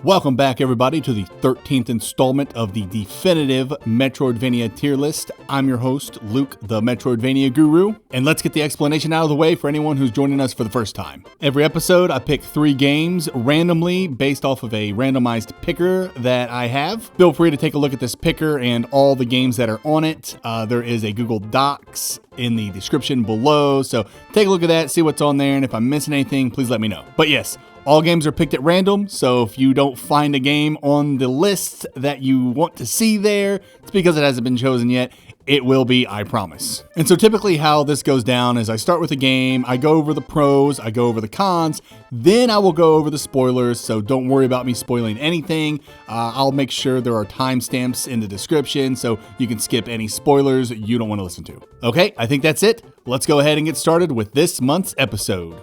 Welcome back, everybody, to the 13th installment of the definitive Metroidvania Tier List. I'm your host, Luke, the Metroidvania Guru, and let's get the explanation out of the way for anyone who's joining us for the first time. Every episode, I pick 3 games randomly based off of a randomized picker that I have. Feel free to take a look at this picker and all the games that are on it. There is a Google Docs in the description below, so take a look at that, see what's on there, and if I'm missing anything, please let me know. But yes, all games are picked at random, so if you don't find a game on the list that you want to see there, it's because it hasn't been chosen yet. It will be, I promise. And so typically how this goes down is I start with a game, I go over the pros, I go over the cons, then I will go over the spoilers, so don't worry about me spoiling anything. I'll make sure there are timestamps in the description so you can skip any spoilers you don't want to listen to. Okay, I think that's it. Let's go ahead and get started with this month's episode.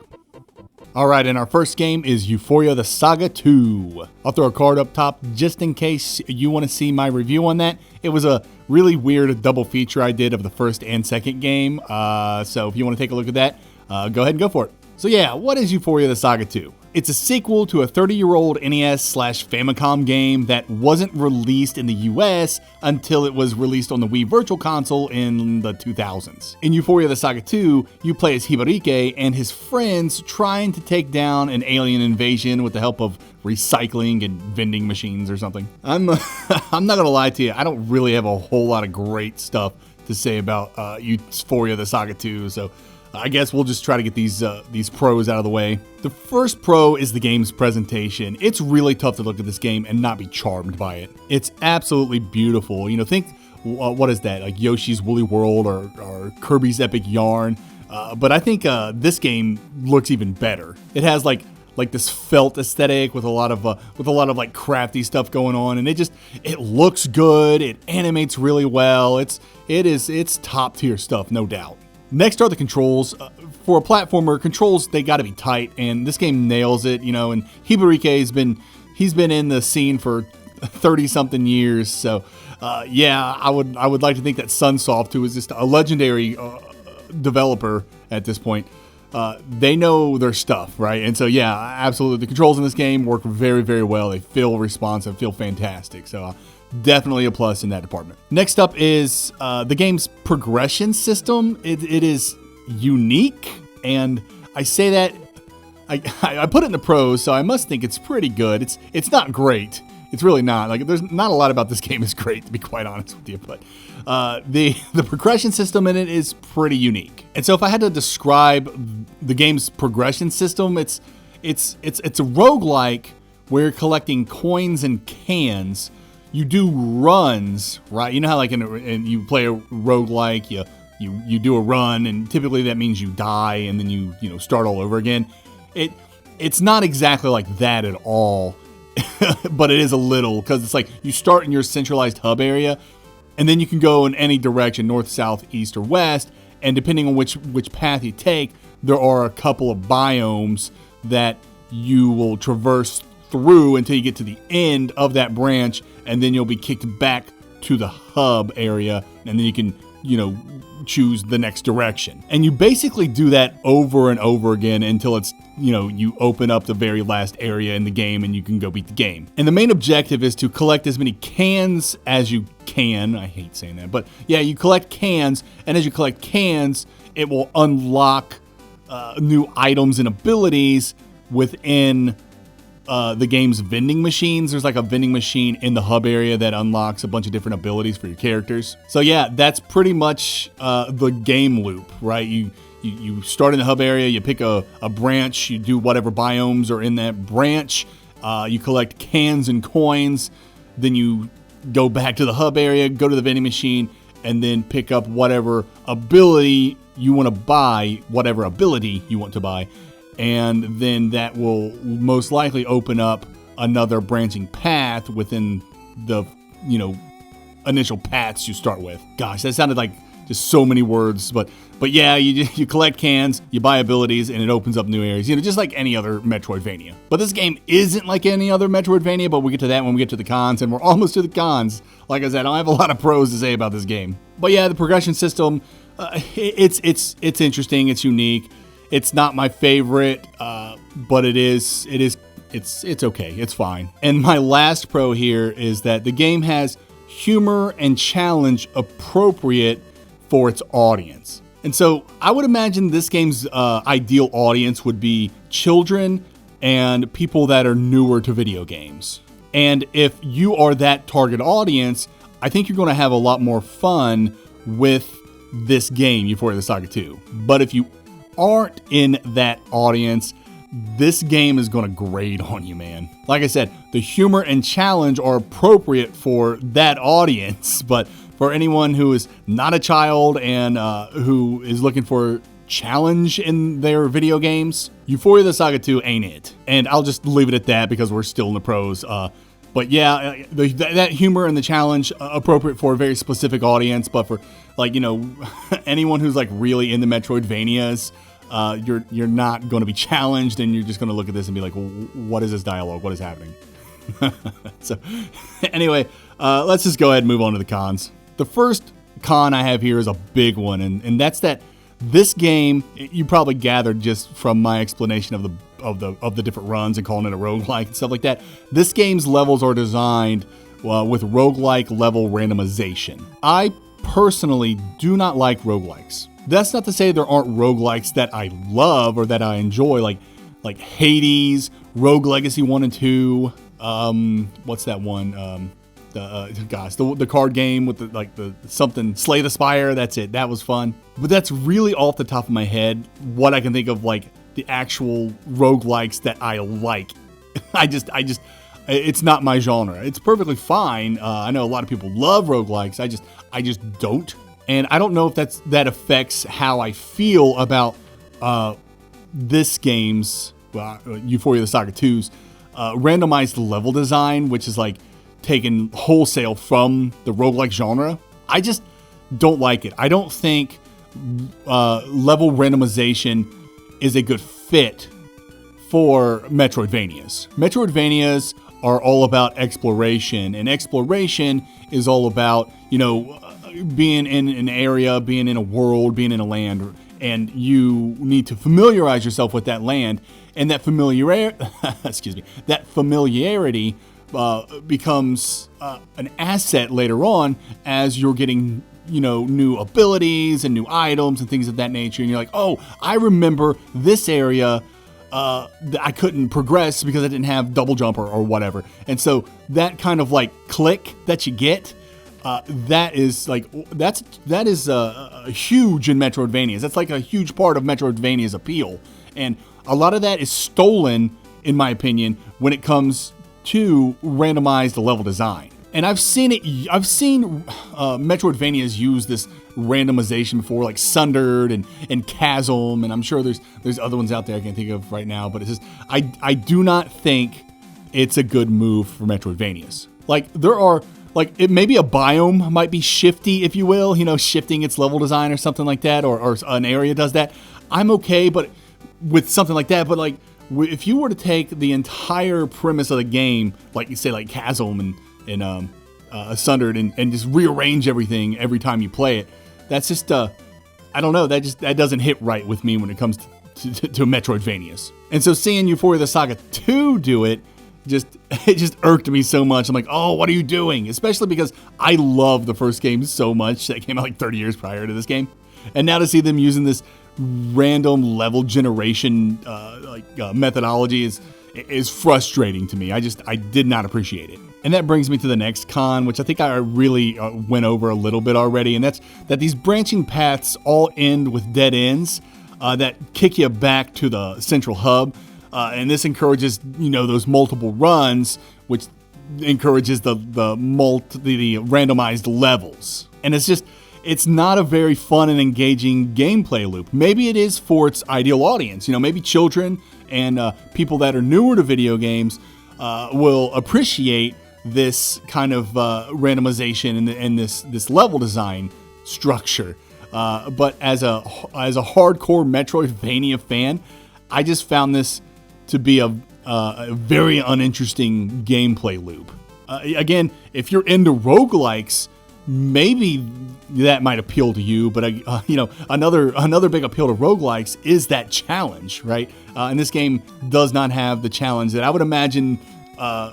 Alright, and our first game is Ufouria the Saga 2. I'll throw a card up top just in case you want to see my review on that. It was a really weird double feature I did of the first and second game, so if you want to take a look at that, go ahead and go for it. So yeah, what is Ufouria the Saga 2? It's a sequel to a 30-year-old NES/Famicom game that wasn't released in the US until it was released on the Wii Virtual Console in the 2000s. In Ufouria the Saga 2, you play as Hibarike and his friends trying to take down an alien invasion with the help of recycling and vending machines or something. I'm not gonna lie to you, I don't really have a whole lot of great stuff to say about Ufouria the Saga 2, so I guess we'll just try to get these pros out of the way. The first pro is the game's presentation. It's really tough to look at this game and not be charmed by it. It's absolutely beautiful. You know, think, what is that? Like Yoshi's Woolly World or Kirby's Epic Yarn. But I think this game looks even better. It has like this felt aesthetic with a lot of like crafty stuff going on, and it looks good. It animates really well. It's top tier stuff, no doubt. Next are the controls. For a platformer, controls, they gotta be tight, and this game nails it, you know, and Hibarike he's been in the scene for 30-something years, so yeah, I would like to think that Sunsoft, who is just a legendary developer at this point, they know their stuff, right? And so yeah, absolutely, the controls in this game work very, very well. They feel responsive, feel fantastic, so definitely a plus in that department. Next up is the game's progression system. It is unique, and I say that I put it in the pros, so I must think it's pretty good. It's not great. It's really not. Like, there's not a lot about this game is great, to be quite honest with you, but the progression system in it is pretty unique. And so if I had to describe the game's progression system, it's a roguelike where you're collecting coins and cans. You do runs, right? You know how like you play a roguelike, you do a run, and typically that means you die and then you start all over again. It's not exactly like that at all, but it is a little, because it's like you start in your centralized hub area, and then you can go in any direction, north, south, east, or west, and depending on which path you take, there are a couple of biomes that you will traverse through until you get to the end of that branch, and then you'll be kicked back to the hub area, and then you can, choose the next direction. And you basically do that over and over again until it's, you open up the very last area in the game and you can go beat the game. And the main objective is to collect as many cans as you can. I hate saying that, but yeah, you collect cans, and as you collect cans, it will unlock new items and abilities within the game's vending machines. There's like a vending machine in the hub area that unlocks a bunch of different abilities for your characters. So yeah, that's pretty much the game loop, right? You start in the hub area, you pick a branch, you do whatever biomes are in that branch, you collect cans and coins, then you go back to the hub area, go to the vending machine, and then pick up whatever ability you want to buy, and then that will most likely open up another branching path within the, initial paths you start with. Gosh, that sounded like just so many words, but yeah, you collect cans, you buy abilities, and it opens up new areas, just like any other Metroidvania. But this game isn't like any other Metroidvania, but we'll get to that when we get to the cons, and we're almost to the cons. Like I said, I don't have a lot of pros to say about this game. But yeah, the progression system, it's interesting, it's unique. It's not my favorite, but it's okay. It's fine. And my last pro here is that the game has humor and challenge appropriate for its audience. And so I would imagine this game's ideal audience would be children and people that are newer to video games. And if you are that target audience, I think you're going to have a lot more fun with this game, Ufouria the Saga 2. But if you aren't in that audience, this game is going to grate on you, man. Like I said, the humor and challenge are appropriate for that audience, but for anyone who is not a child and who is looking for challenge in their video games, Ufouria the Saga 2 ain't it. And I'll just leave it at that because we're still in the pros. But yeah, that humor and the challenge appropriate for a very specific audience, but for anyone who's really into Metroidvanias, you're not going to be challenged, and you're just going to look at this and be like, well, what is this dialogue? What is happening? So anyway, let's just go ahead and move on to the cons. The first con I have here is a big one, and that's that this game, you probably gathered just from my explanation of the different runs and calling it a roguelike and stuff like that. This game's levels are designed with roguelike level randomization. I personally do not like roguelikes. That's not to say there aren't roguelikes that I love or that I enjoy, like Hades, Rogue Legacy 1 and 2. What's that one? The card game with the something Slay the Spire. That's it. That was fun. But that's really off the top of my head what I can think of the actual roguelikes that I like. It's not my genre. It's perfectly fine. I know a lot of people love roguelikes. I just don't. And I don't know if that affects how I feel about this game's, Ufouria the Saga 2's, randomized level design, which is taken wholesale from the roguelike genre. I just don't like it. I don't think level randomization is a good fit for Metroidvanias. Metroidvanias are all about exploration, and exploration is all about, being in an area, being in a world, being in a land, and you need to familiarize yourself with that land, and that familiarity becomes an asset later on as you're getting, new abilities and new items and things of that nature. And you're like, oh, I remember this area that I couldn't progress because I didn't have double jump or whatever. And so that kind of click that you get, that is huge in Metroidvanias. That's a huge part of Metroidvania's appeal. And a lot of that is stolen, in my opinion, when it comes to randomized level design. And I've seen Metroidvanias use this randomization before, like Sundered and Chasm, and I'm sure there's other ones out there I can't think of right now, but it's just, I do not think it's a good move for Metroidvanias. It maybe a biome might be shifty, if you will, shifting its level design or something like that, or an area does that. I'm okay, but with something like that, but if you were to take the entire premise of the game, like you say, like Chasm and Sundered, and just rearrange everything every time you play it, that's just I don't know, that doesn't hit right with me when it comes to Metroidvanias. And so seeing Ufouria the Saga 2 do it just irked me so much. I'm like, oh, what are you doing? Especially because I love the first game so much. That came out 30 years prior to this game, and now to see them using this random level generation methodology is frustrating to me. I did not appreciate it. And that brings me to the next con, which I think I really went over a little bit already, and that's that these branching paths all end with dead ends that kick you back to the central hub, and this encourages those multiple runs, which encourages the randomized levels. And it's not a very fun and engaging gameplay loop. Maybe it is for its ideal audience. Maybe children and people that are newer to video games will appreciate this kind of randomization and this level design structure. But as a hardcore Metroidvania fan, I just found this to be a very uninteresting gameplay loop. Again, if you're into roguelikes, maybe that might appeal to you, but you know, another big appeal to roguelikes is that challenge, right? And this game does not have the challenge that I would imagine,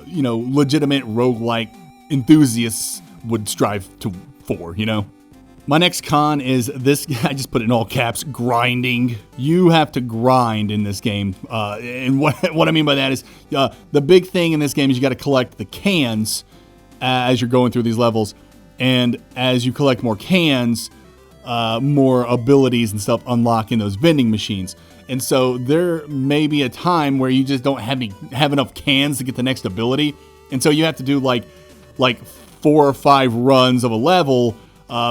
you know, legitimate roguelike enthusiasts would strive for, you know? My next con is this, I just put it in all caps, grinding. You have to grind in this game. And what I mean by that is the big thing in this game is you got to collect the cans as you're going through these levels. And as you collect more cans, more abilities and stuff unlock in those vending machines. And so there may be a time where you just don't have enough cans to get the next ability. And so you have to do like 4 or 5 runs of a level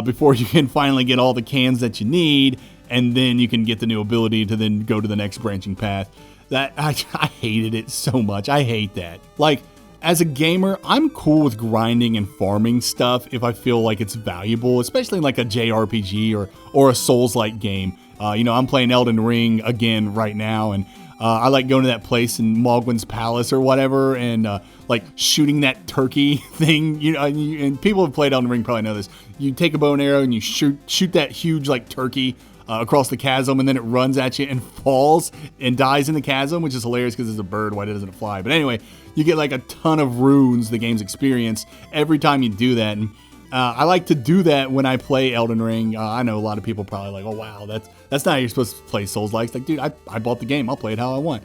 before you can finally get all the cans that you need, and then you can get the new ability to then go to the next branching path. That I hated it so much. I hate that. Like, as a gamer, I'm cool with grinding and farming stuff if I feel like it's valuable, especially in like a JRPG or a Souls-like game. You know, I'm playing Elden Ring again right now, and I like going to that place in Mogwin's Palace or whatever, and like shooting that turkey thing. You know, and people who have played Elden Ring probably know this. You take a bow and arrow and you shoot that huge like turkey across the chasm, and then it runs at you and falls and dies in the chasm, which is hilarious because it's a bird. Why doesn't it fly? But anyway, you get like a ton of runes, the game's experience, every time you do that. And I like to do that when I play Elden Ring. I know a lot of people probably like, oh wow, that's not how you're supposed to play Souls-like. Like, dude, I bought the game. I'll play it how I want.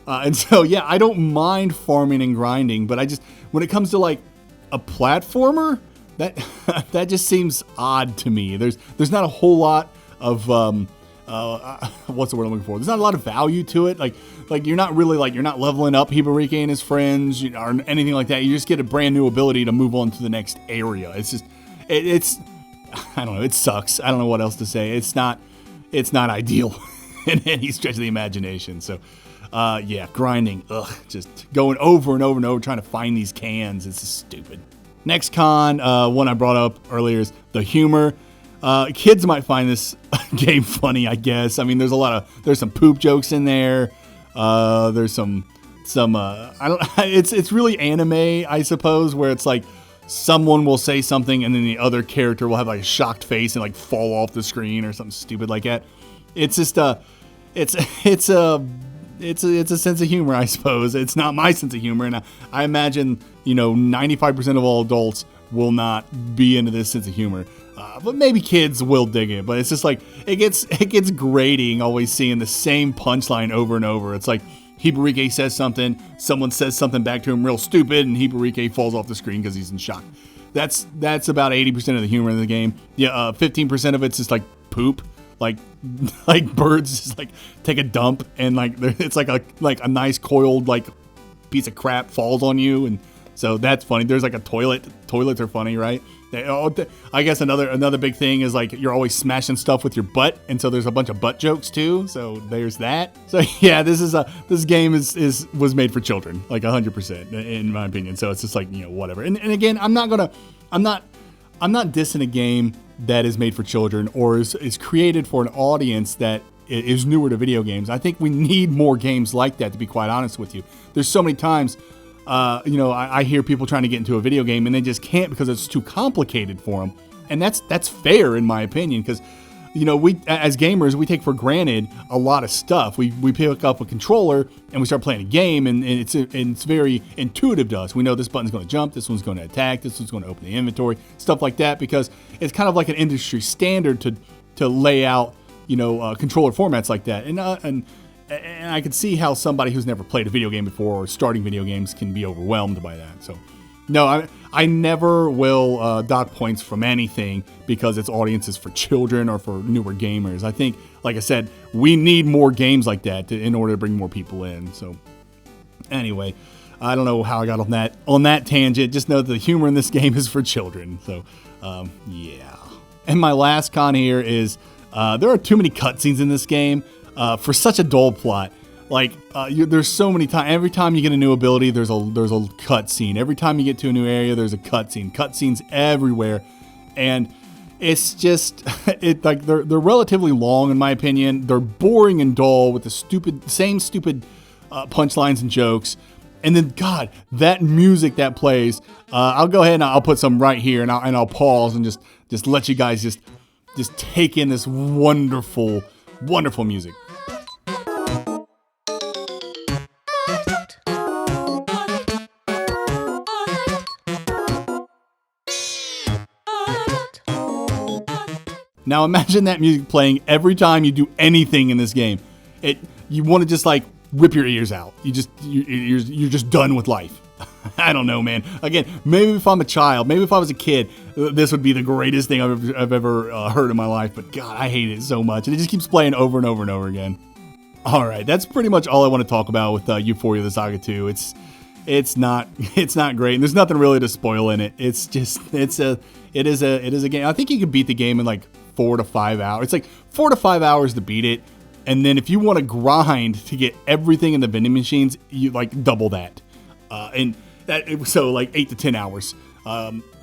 And so, yeah, I don't mind farming and grinding, but when it comes to like a platformer, that just seems odd to me. There's not a whole lot of what's the word I'm looking for? There's not a lot of value to it. Like you're not leveling up Hibarike and his friends, or anything like that. You just get a brand new ability to move on to the next area. It's just it's I don't know. It sucks. I don't know what else to say. It's not ideal in any stretch of the imagination. So. Yeah, grinding, just going over and over and over trying to find these cans. It's just stupid. Next con, one I brought up earlier, is the humor. Kids might find this game funny, I guess. I mean, there's some poop jokes in there. There's some it's really anime, I suppose, where it's like someone will say something and then the other character will have like a shocked face and like fall off the screen or something stupid like that. It's just it's a sense of humor, I suppose. It's not my sense of humor, and I imagine, you know, 95% of all adults will not be into this sense of humor. But maybe kids will dig it. But it's just like it gets grating always seeing the same punchline over and over. It's like Hibarike says something, someone says something back to him real stupid, and Hibarike falls off the screen because he's in shock. That's about 80% of the humor in the game. Yeah, 15% of it's just like poop. Like birds just like take a dump, and like it's like a nice coiled like piece of crap falls on you, and so that's funny. There's like a toilet. Toilets are funny, right? I guess another big thing is like you're always smashing stuff with your butt, and so there's a bunch of butt jokes too. So there's that. So yeah, this game was made for children, like 100% in my opinion. So it's just like, you know, whatever. And again, I'm not dissing a game that is made for children or is created for an audience that is newer to video games. I think we need more games like that, to be quite honest with you. There's so many times, you know, I hear people trying to get into a video game and they just can't because it's too complicated for them. And that's fair in my opinion, because, you know, we as gamers, we take for granted a lot of stuff. We pick up a controller and we start playing a game, and it's very intuitive to us. We know this button's going to jump, this one's going to attack, this one's going to open the inventory, stuff like that, because it's kind of like an industry standard to lay out, you know, controller formats like that. And I can see how somebody who's never played a video game before or starting video games can be overwhelmed by that. So. No, I never will dock points from anything because its audience is for children or for newer gamers. I think, like I said, we need more games like that in order to bring more people in. So, anyway, I don't know how I got on that tangent. Just know that the humor in this game is for children. So, yeah. And my last con here is there are too many cutscenes in this game for such a dull plot. Like, there's so many times. Every time you get a new ability, there's a cutscene. Every time you get to a new area, there's a cutscene. Cutscenes everywhere, and it's just like they're relatively long in my opinion. They're boring and dull with the same stupid punchlines and jokes. And then, God, that music that plays, I'll go ahead and I'll put some right here, and I'll pause and just let you guys just take in this wonderful, wonderful music. Now imagine that music playing every time you do anything in this game. You want to just like rip your ears out. You're just done with life. I don't know, man. Again, maybe if I'm a child, maybe if I was a kid, this would be the greatest thing I've ever heard in my life. But God, I hate it so much, and it just keeps playing over and over and over again. All right, that's pretty much all I want to talk about with Ufouria the Saga 2. It's not great, and there's nothing really to spoil in it. It is a game. I think you can beat the game in like 4 to 5 hours. It's like 4 to 5 hours to beat it. And then if you want to grind to get everything in the vending machines, you like double that. So like 8 to 10 hours.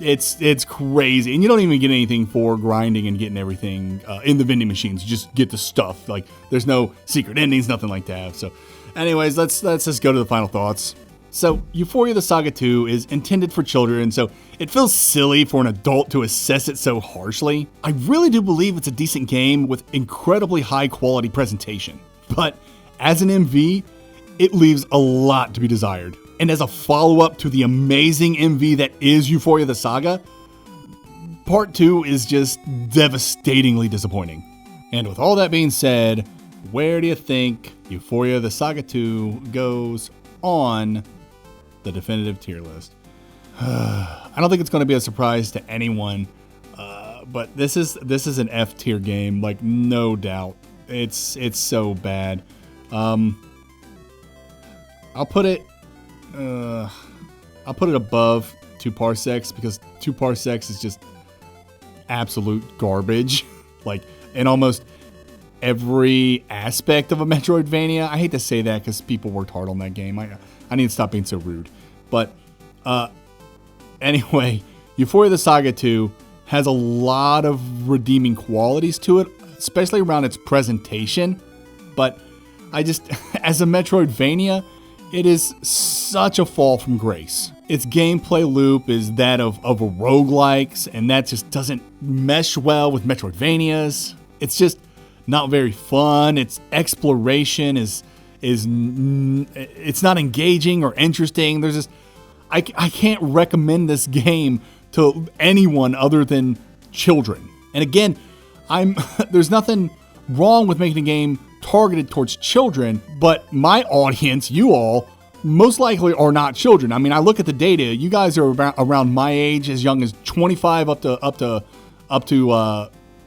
It's crazy. And you don't even get anything for grinding and getting everything in the vending machines. You just get the stuff. Like there's no secret endings, nothing like that. So anyways, let's just go to the final thoughts. So, Ufouria the Saga 2 is intended for children, so it feels silly for an adult to assess it so harshly. I really do believe it's a decent game with incredibly high quality presentation, but as an MV, it leaves a lot to be desired. And as a follow-up to the amazing MV that is Ufouria the Saga, Part 2 is just devastatingly disappointing. And with all that being said, where do you think Ufouria the Saga 2 goes on the definitive tier list? I don't think it's going to be a surprise to anyone, but this is an F tier game, like no doubt. It's so bad. I'll put it above 2 parsecs because 2 parsecs is just absolute garbage. Like in almost every aspect of a Metroidvania. I hate to say that because people worked hard on that game. I need to stop being so rude. But anyway, Ufouria the Saga 2 has a lot of redeeming qualities to it, especially around its presentation. But I just, as a Metroidvania, it is such a fall from grace. Its gameplay loop is that of a roguelikes, and that just doesn't mesh well with Metroidvanias. It's just not very fun. Its exploration is it's not engaging or interesting. There's just I can't recommend this game to anyone other than children. And again, there's nothing wrong with making a game targeted towards children, but my audience, you all, most likely are not children. I mean, I look at the data. You guys are around my age, as young as 25 up to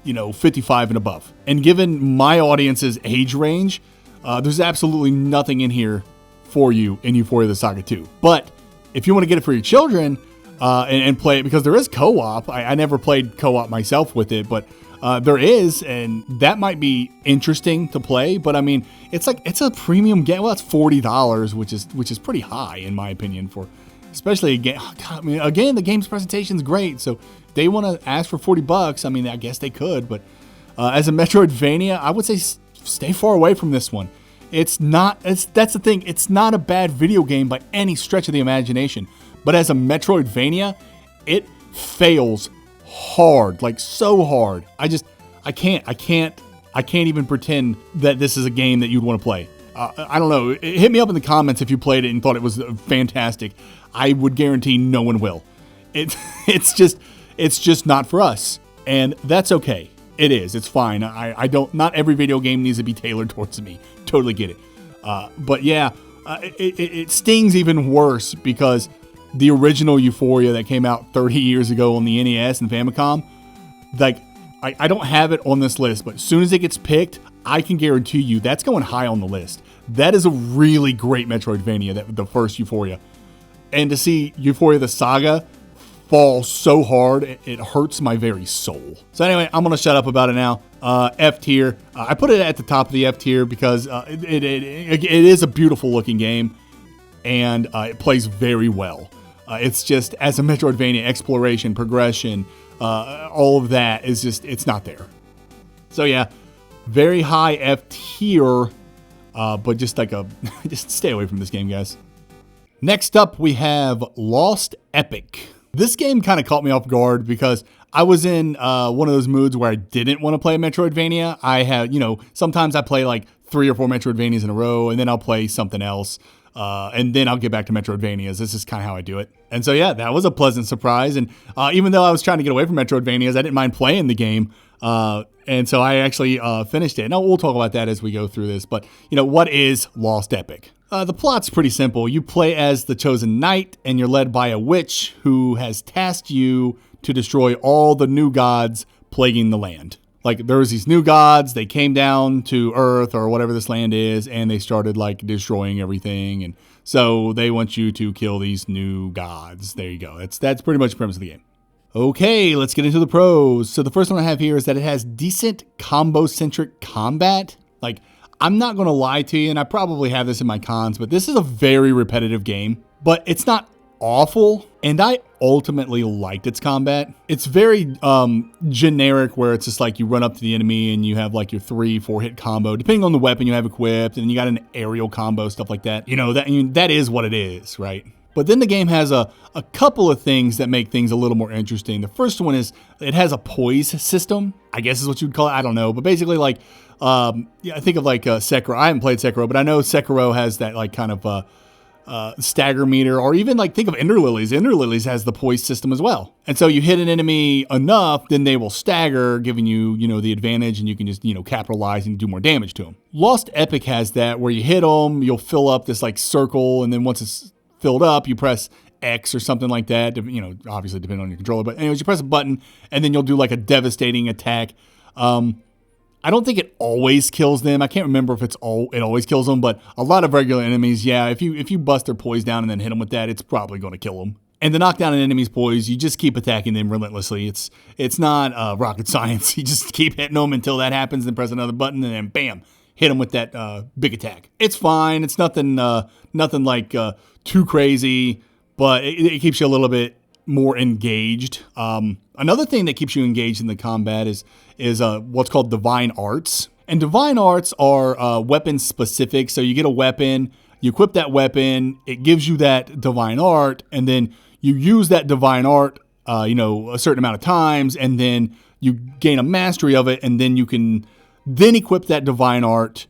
55 and above. And given my audience's age range, there's absolutely nothing in here for you in Ufouria the Saga 2. But if you want to get it for your children and play it, because there is co-op. I never played co-op myself with it, but there is, and that might be interesting to play. But I mean, it's a premium game. Well, that's $40, which is pretty high in my opinion for, especially a game. I mean, again, the game's presentation is great, so if they want to ask for $40. I mean, I guess they could, but as a Metroidvania, I would say stay far away from this one. That's the thing. It's not a bad video game by any stretch of the imagination, but as a Metroidvania, it fails hard, like so hard. I can't even pretend that this is a game that you'd want to play. I don't know. Hit me up in the comments if you played it and thought it was fantastic. I would guarantee no one will. It's just not for us, and that's okay. It is. It's fine. Not every video game needs to be tailored towards me. Totally get it. But yeah, it stings even worse because the original Ufouria that came out 30 years ago on the NES and Famicom, like, I don't have it on this list, but as soon as it gets picked, I can guarantee you that's going high on the list. That is a really great Metroidvania, the first Ufouria. And to see Ufouria the Saga fall so hard, it hurts my very soul. So anyway, I'm gonna shut up about it now. F tier. I put it at the top of the F tier because it is a beautiful looking game, and it plays very well. It's just, as a Metroidvania, exploration, progression, all of that is just, it's not there. So yeah, very high F tier, but just like just stay away from this game, guys. Next up, we have Lost Epic. This game kind of caught me off guard because I was in one of those moods where I didn't want to play Metroidvania. I have, sometimes I play like 3 or 4 Metroidvanias in a row, and then I'll play something else, and then I'll get back to Metroidvanias. This is kind of how I do it. And so, yeah, that was a pleasant surprise. And even though I was trying to get away from Metroidvanias, I didn't mind playing the game. And so I actually finished it. Now, we'll talk about that as we go through this. But, what is Lost Epic? The plot's pretty simple. You play as the chosen knight, and you're led by a witch who has tasked you to destroy all the new gods plaguing the land. Like, there was these new gods, they came down to Earth or whatever this land is, and they started, like, destroying everything. And so they want you to kill these new gods. There you go. That's pretty much the premise of the game. Okay, let's get into the pros. So the first one I have here is that it has decent combo-centric combat. Like, I'm not going to lie to you, and I probably have this in my cons, but this is a very repetitive game. But it's not awful, and I ultimately liked its combat. It's very generic, where it's just like you run up to the enemy and you have like your 3-4 hit combo, depending on the weapon you have equipped, and you got an aerial combo, stuff like that. That is what it is, right? But then the game has a couple of things that make things a little more interesting. The first one is it has a poise system, I guess is what you'd call it. I don't know. But basically, like, I think of like Sekiro. I haven't played Sekiro, but I know Sekiro has that like kind of stagger meter, or even like think of Ender Lilies. Ender Lilies has the poise system as well. And so you hit an enemy enough, then they will stagger, giving you, the advantage, and you can just, capitalize and do more damage to them. Lost Epic has that, where you hit them, you'll fill up this like circle, and then once it's filled up, you press X or something like that, obviously depending on your controller, but anyways, you press a button and then you'll do like a devastating attack. I don't think it always kills them. I can't remember if it always kills them, but a lot of regular enemies, yeah, if you bust their poise down and then hit them with that, it's probably going to kill them. And to knock down an enemy's poise, you just keep attacking them relentlessly. It's not rocket science. You just keep hitting them until that happens, then press another button, and then bam, hit them with that big attack. It's fine. It's nothing like too crazy, but it keeps you a little bit more engaged. Another thing that keeps you engaged in the combat is what's called divine arts. And divine arts are weapon specific. So you get a weapon, you equip that weapon, it gives you that divine art, and then you use that divine art a certain amount of times, and then you gain a mastery of it, and then you can then equip that divine art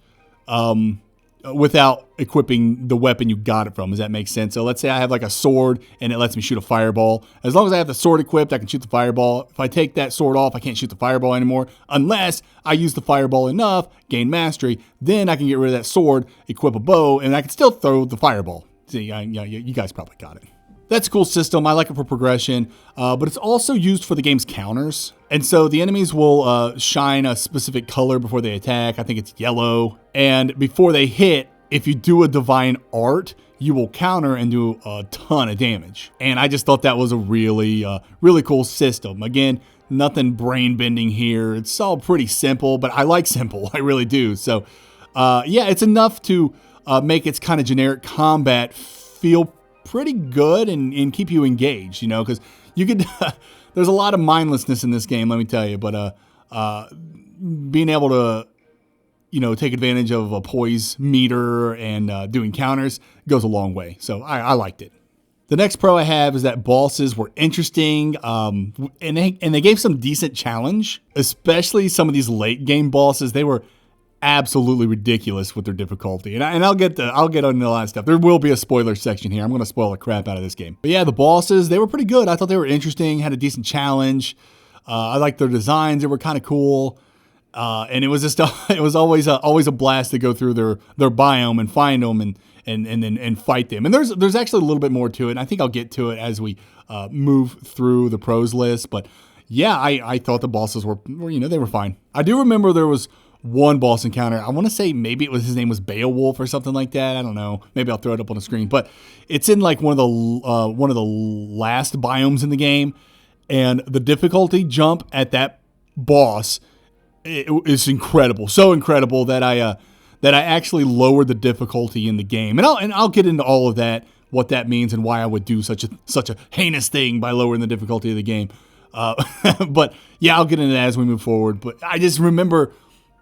without equipping the weapon you got it from. Does that make sense? So let's say I have like a sword and it lets me shoot a fireball. As long as I have the sword equipped, I can shoot the fireball. If I take that sword off, I can't shoot the fireball anymore unless I use the fireball enough, gain mastery. Then I can get rid of that sword, equip a bow, and I can still throw the fireball. See, you guys probably got it. That's a cool system. I like it for progression, but it's also used for the game's counters. And so the enemies will shine a specific color before they attack. I think it's yellow. And before they hit, if you do a divine art, you will counter and do a ton of damage. And I just thought that was a really cool system. Again, nothing brain bending here. It's all pretty simple, but I like simple. I really do. So yeah, it's enough to make its kind of generic combat feel pretty good and keep you engaged, because you could, there's a lot of mindlessness in this game, let me tell you, but being able to, take advantage of a poise meter and doing counters goes a long way. So I liked it. The next pro I have is that bosses were interesting, and they gave some decent challenge, especially some of these late game bosses. They were absolutely ridiculous with their difficulty, and I'll get on a lot of stuff. There will be a spoiler section here. I'm going to spoil the crap out of this game. But yeah, the bosses, they were pretty good. I thought they were interesting, had a decent challenge. I liked their designs. They were kind of cool. And it was just it was always a blast to go through their biome and find them and fight them. And there's actually a little bit more to it. And I think I'll get to it as we move through the pros list. But yeah, I thought the bosses were they were fine. I do remember there was one boss encounter. I want to say maybe his name was Beowulf or something like that. I don't know. Maybe I'll throw it up on the screen. But it's in like one of the last biomes in the game, and the difficulty jump at that boss is incredible. So incredible that I actually lowered the difficulty in the game, and I'll get into all of that, what that means, and why I would do such a heinous thing by lowering the difficulty of the game. But yeah, I'll get into that as we move forward. But I just remember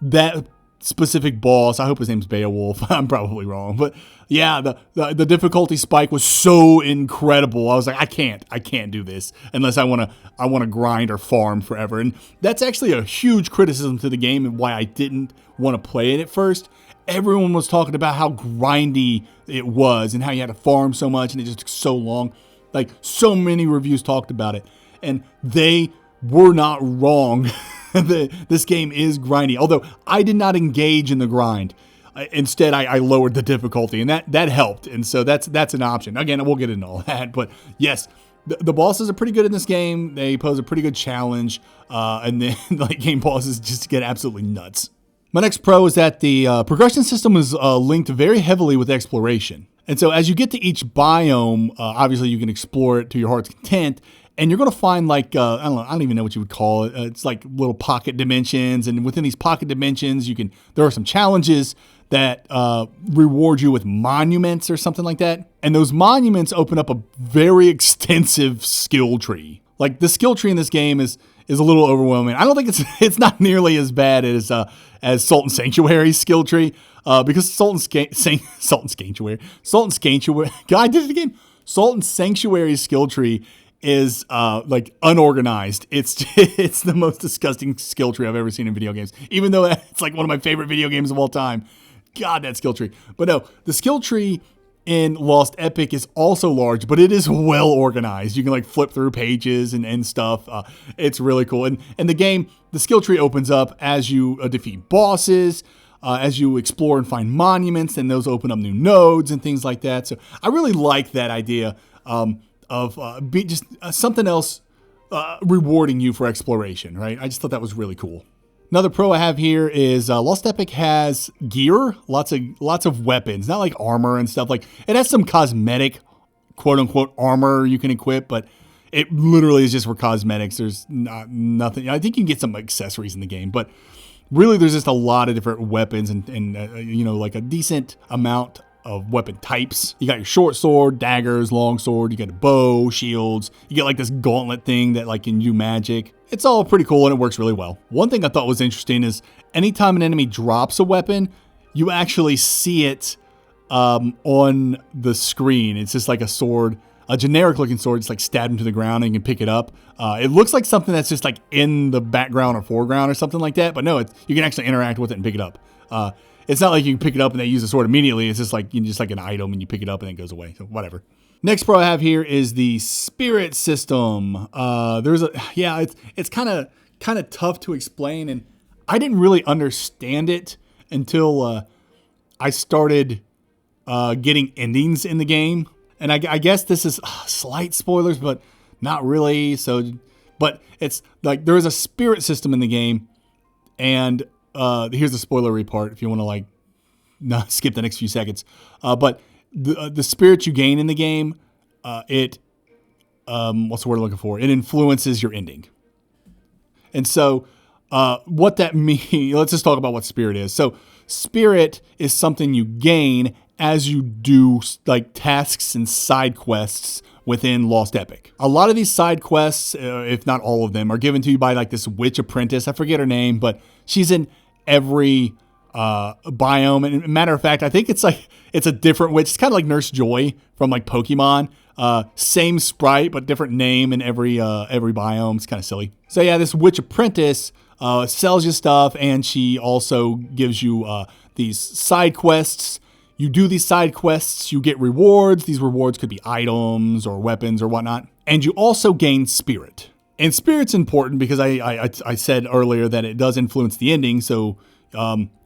that specific boss. I hope his name's Beowulf. I'm probably wrong, but yeah, the difficulty spike was so incredible. I was like, I can't do this unless I want to grind or farm forever. And that's actually a huge criticism to the game and why I didn't want to play it at first. Everyone was talking about how grindy it was and how you had to farm so much and it just took so long. Like, so many reviews talked about it, and they were not wrong. This game is grindy, although I did not engage in the grind. Instead, I lowered the difficulty, and that helped. And so that's an option. Again, we'll get into all that, but yes, the bosses are pretty good in this game. They pose a pretty good challenge, and then like game bosses just get absolutely nuts. My next pro is that the progression system is linked very heavily with exploration. And so as you get to each biome, obviously you can explore it to your heart's content, and you're going to find like, I don't even know what you would call it. It's like little pocket dimensions, and within these pocket dimensions, there are some challenges that reward you with monuments or something like that. And those monuments open up a very extensive skill tree. Like, the skill tree in this game is a little overwhelming. I don't think it's not nearly as bad as Sultan Sanctuary's skill tree, because Sultan Sanctuary's skill tree is like unorganized. It's the most disgusting skill tree I've ever seen in video games. Even though it's like one of my favorite video games of all time. God, that skill tree. But no, the skill tree in Lost Epic is also large, but it is well organized. You can like flip through pages and stuff. It's really cool. And the game, the skill tree opens up as you defeat bosses, as you explore and find monuments, and those open up new nodes and things like that. So I really like that idea of just something else rewarding you for exploration, right? I just thought that was really cool. Another pro I have here is Lost Epic has gear, lots of weapons, not like armor and stuff. Like, it has some cosmetic, quote unquote, armor you can equip, but it literally is just for cosmetics. There's nothing. I think you can get some accessories in the game, but really there's just a lot of different weapons and like a decent amount of weapon types. You got your short sword, daggers, long sword, you got a bow, shields, you get like this gauntlet thing that like can do magic. It's all pretty cool and it works really well. One thing I thought was interesting is anytime an enemy drops a weapon, you actually see it on the screen. It's just like a sword, a generic looking sword. It's like stabbed into the ground and you can pick it up. It looks like something that's just like in the background or foreground or something like that, but no, you can actually interact with it and pick it up. It's not like you can pick it up and they use the sword immediately. It's just like an item and you pick it up and it goes away. So whatever. Next pro I have here is the spirit system. It's kind of tough to explain, and I didn't really understand it until I started getting endings in the game. And I guess this is slight spoilers, but not really. So, but it's like there is a spirit system in the game, and here's the spoilery part if you want to like not skip the next few seconds. But the spirit you gain in the game, what's the word I'm looking for? It influences your ending. And so what that means, let's just talk about what spirit is. So spirit is something you gain as you do like tasks and side quests within Lost Epic. A lot of these side quests, if not all of them, are given to you by like this witch apprentice. I forget her name, but she's in every biome. And matter of fact, I think it's a different witch. It's kind of like Nurse Joy from like Pokemon. Same sprite, but different name in every biome. It's kind of silly. So yeah, this witch apprentice sells you stuff, and she also gives you these side quests. You do these side quests, you get rewards. These rewards could be items or weapons or whatnot. And you also gain spirit. And spirit's important because I said earlier that it does influence the ending. So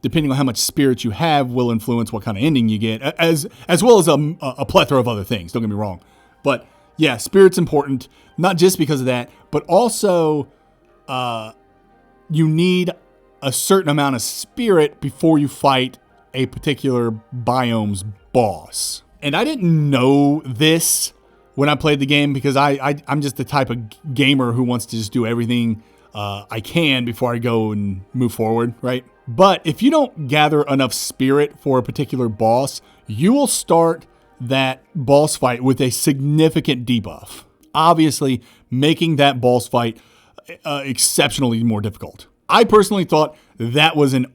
depending on how much spirit you have will influence what kind of ending you get, as well as a plethora of other things. Don't get me wrong. But yeah, spirit's important, not just because of that, but also you need a certain amount of spirit before you fight a particular biome's boss. And I didn't know this when I played the game because I'm just the type of gamer who wants to just do everything I can before I go and move forward, right? But if you don't gather enough spirit for a particular boss, you will start that boss fight with a significant debuff. Obviously, making that boss fight exceptionally more difficult. I personally thought that was an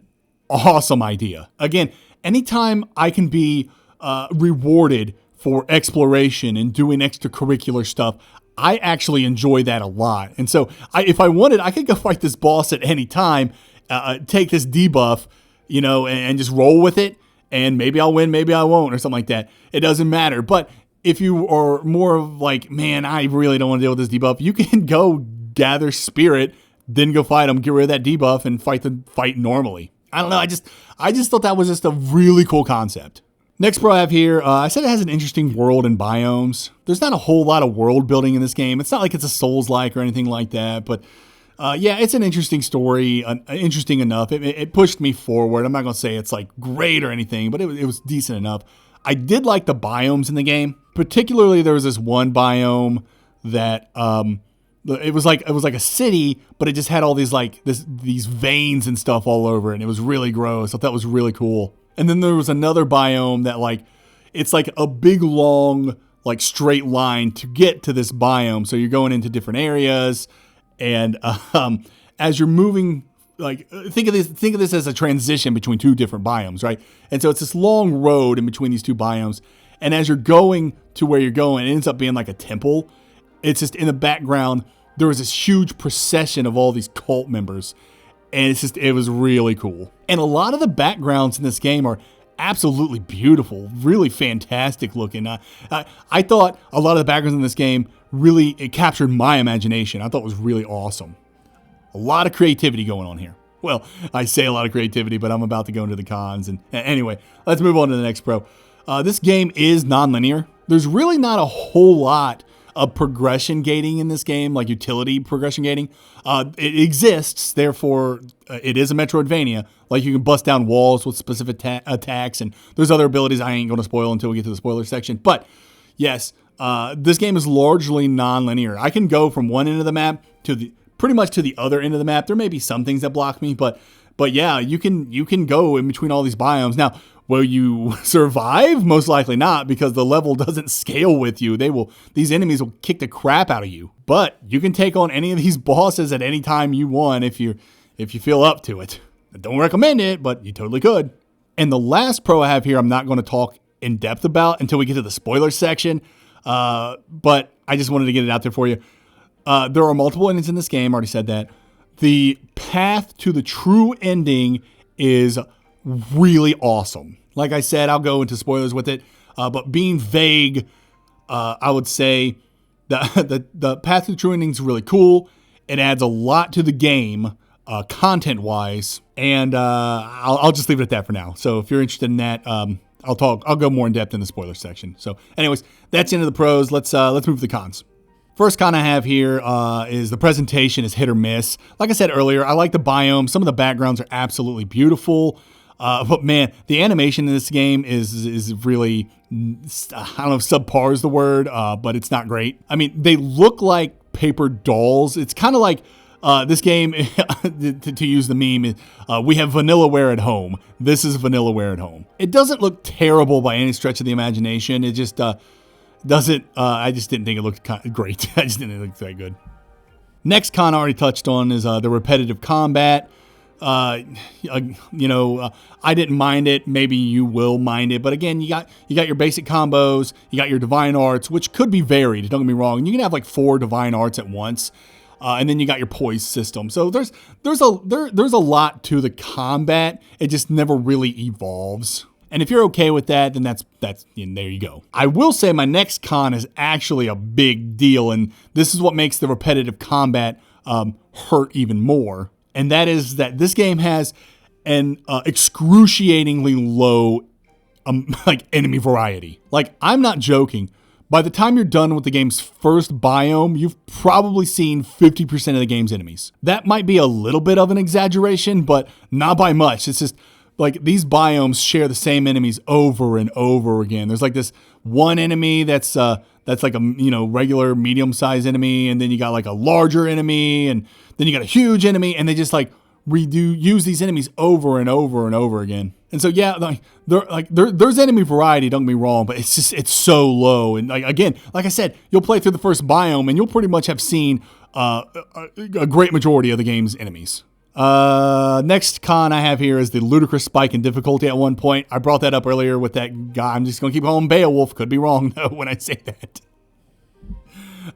awesome idea. Again, anytime I can be rewarded for exploration and doing extracurricular stuff, I actually enjoy that a lot. And so if I wanted, I could go fight this boss at any time, take this debuff, and just roll with it. And maybe I'll win, maybe I won't, or something like that. It doesn't matter. But if you are more of like, man, I really don't want to deal with this debuff, you can go gather spirit, then go fight them, get rid of that debuff, and fight normally. I don't know. I just thought that was just a really cool concept. Next pro I have here, I said it has an interesting world and biomes. There's not a whole lot of world building in this game. It's not like it's a Souls-like or anything like that, but yeah, it's an interesting story, interesting enough. It pushed me forward. I'm not going to say it's like great or anything, but it was decent enough. I did like the biomes in the game. Particularly, there was this one biome that it was like a city, but it just had all these these veins and stuff all over it, and it was really gross. I thought that was really cool. And then there was another biome that it's like a big long straight line to get to this biome. So you're going into different areas, and as you're moving, think of this as a transition between two different biomes, right? And so it's this long road in between these two biomes, and as you're going to where you're going, it ends up being like a temple. It's just in the background, there was this huge procession of all these cult members. And it was really cool. And a lot of the backgrounds in this game are absolutely beautiful, really fantastic looking. I thought a lot of the backgrounds in this game it captured my imagination. I thought it was really awesome. A lot of creativity going on here. Well, I say a lot of creativity, but I'm about to go into the cons. And anyway, let's move on to the next pro. This game is non-linear. There's really not a whole lot of progression gating in this game, like utility progression gating. It exists, therefore it is a Metroidvania. Like you can bust down walls with specific attacks, and there's other abilities I ain't going to spoil until we get to the spoiler section. But yes, this game is largely non-linear. I can go from one end of the map to pretty much to the other end of the map. There may be some things that block me, but yeah, you can go in between all these biomes. Now, will you survive? Most likely not, because the level doesn't scale with you. These enemies will kick the crap out of you. But you can take on any of these bosses at any time you want if you feel up to it. I don't recommend it, but you totally could. And the last pro I have here, I'm not going to talk in depth about until we get to the spoiler section. But I just wanted to get it out there for you. There are multiple endings in this game. I already said that. The path to the true ending is really awesome. Like I said, I'll go into spoilers with it, but being vague, I would say the path to the true ending is really cool. It adds a lot to the game, content-wise, and I'll just leave it at that for now. So if you're interested in that, I'll go more in depth in the spoiler section. So, anyways, that's the end of the pros. Let's move to the cons. First con I have here is the presentation is hit or miss. Like I said earlier, I like the biome. Some of the backgrounds are absolutely beautiful. But man, the animation in this game is really, I don't know if subpar is the word, but it's not great. I mean, they look like paper dolls. It's kind of like this game, to use the meme, we have Vanillaware at home. This is Vanillaware at home. It doesn't look terrible by any stretch of the imagination. It just doesn't, I just didn't think it looked great. I just didn't think it looked that good. Next con I already touched on is the repetitive combat. I didn't mind it. Maybe you will mind it. But again, you got your basic combos. You got your divine arts, which could be varied. Don't get me wrong. You can have like 4 divine arts at once, and then you got your poise system. So there's a lot to the combat. It just never really evolves. And if you're okay with that, then that's there you go. I will say my next con is actually a big deal, and this is what makes the repetitive combat hurt even more. And that is that this game has an excruciatingly low enemy variety. Like, I'm not joking. By the time you're done with the game's first biome, you've probably seen 50% of the game's enemies. That might be a little bit of an exaggeration, but not by much. It's just like these biomes share the same enemies over and over again. There's like this one enemy that's like a regular medium-sized enemy, and then you got like a larger enemy, and then you got a huge enemy, and they just like use these enemies over and over and over again. And so yeah, there's enemy variety, don't get me wrong, but it's so low. And like I said, you'll play through the first biome and you'll pretty much have seen a great majority of the game's enemies. Next con I have here is the ludicrous spike in difficulty at one point. I brought that up earlier with that guy. I'm just going to keep calling him Beowulf. Could be wrong, though, when I say that.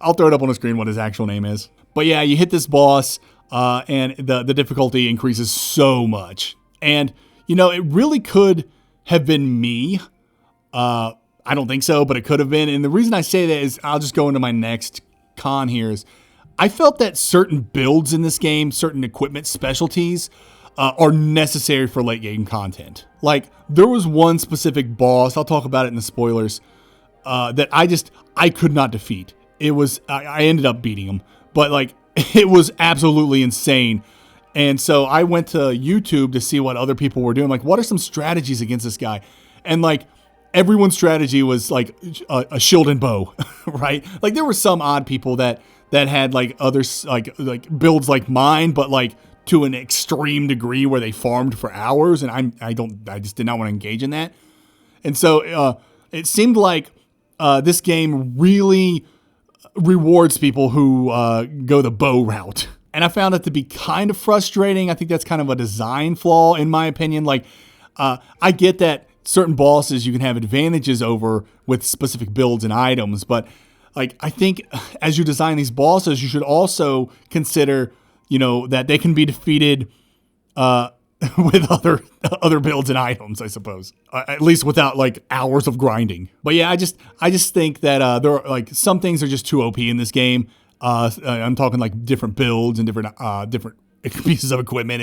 I'll throw it up on the screen what his actual name is. But yeah, you hit this boss, and the difficulty increases so much. And, you know, it really could have been me. I don't think so, but it could have been. And the reason I say that is I'll just go into my next con here is I felt that certain builds in this game, certain equipment specialties, are necessary for late game content. Like, there was one specific boss, I'll talk about it in the spoilers, that I could not defeat. It was, I ended up beating him, but like, it was absolutely insane. And so I went to YouTube to see what other people were doing. Like, what are some strategies against this guy? And like, everyone's strategy was like a shield and bow, right? Like, there were some odd people that had like others, like builds like mine, but like to an extreme degree where they farmed for hours. And I just did not want to engage in that. And so it seemed like this game really rewards people who go the bow route. And I found it to be kind of frustrating. I think that's kind of a design flaw in my opinion. Like, I get that certain bosses you can have advantages over with specific builds and items, but like, I think as you design these bosses, you should also consider, you know, that they can be defeated with other builds and items, I suppose. At least without like hours of grinding. But yeah, I just think that there are like some things are just too OP in this game. I'm talking like different builds and different pieces of equipment.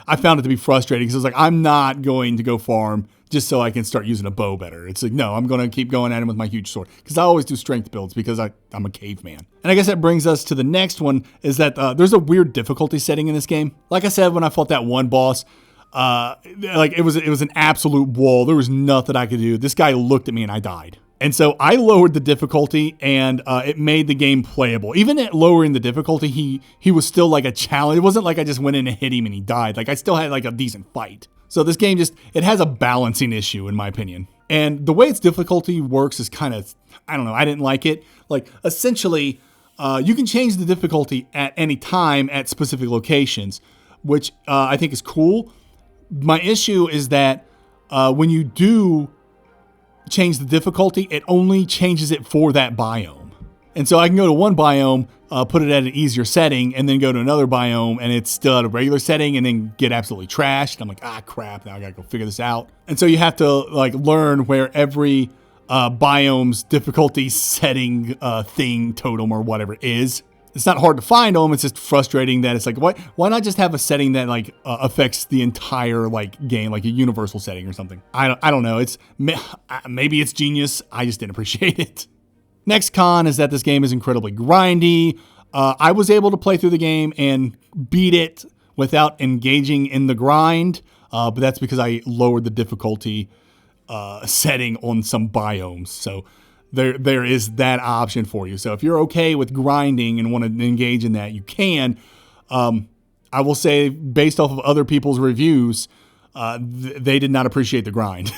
I found it to be frustrating because I was like, I'm not going to go farm just so I can start using a bow better. It's like, no, I'm going to keep going at him with my huge sword because I always do strength builds because I'm a caveman. And I guess that brings us to the next one is that there's a weird difficulty setting in this game. Like I said, when I fought that one boss, like it was an absolute wall. There was nothing I could do. This guy looked at me and I died. And so I lowered the difficulty and it made the game playable. Even at lowering the difficulty, he was still like a challenge. It wasn't like I just went in and hit him and he died. Like, I still had like a decent fight. So this game it has a balancing issue in my opinion. And the way its difficulty works is kind of, I don't know, I didn't like it. Like, essentially, you can change the difficulty at any time at specific locations, which I think is cool. My issue is that when you do change the difficulty, it only changes it for that biome. And so I can go to one biome, put it at an easier setting, and then go to another biome, and it's still at a regular setting, and then get absolutely trashed. I'm like, crap, now I gotta go figure this out. And so you have to like learn where every biome's difficulty setting thing, totem, or whatever is. It's not hard to find them. It's just frustrating that it's like, why not just have a setting that like affects the entire like game, like a universal setting or something? I don't know. Maybe it's genius. I just didn't appreciate it. Next con is that this game is incredibly grindy. I was able to play through the game and beat it without engaging in the grind, but that's because I lowered the difficulty setting on some biomes. So there is that option for you. So if you're okay with grinding and want to engage in that, you can. I will say, based off of other people's reviews, they did not appreciate the grind.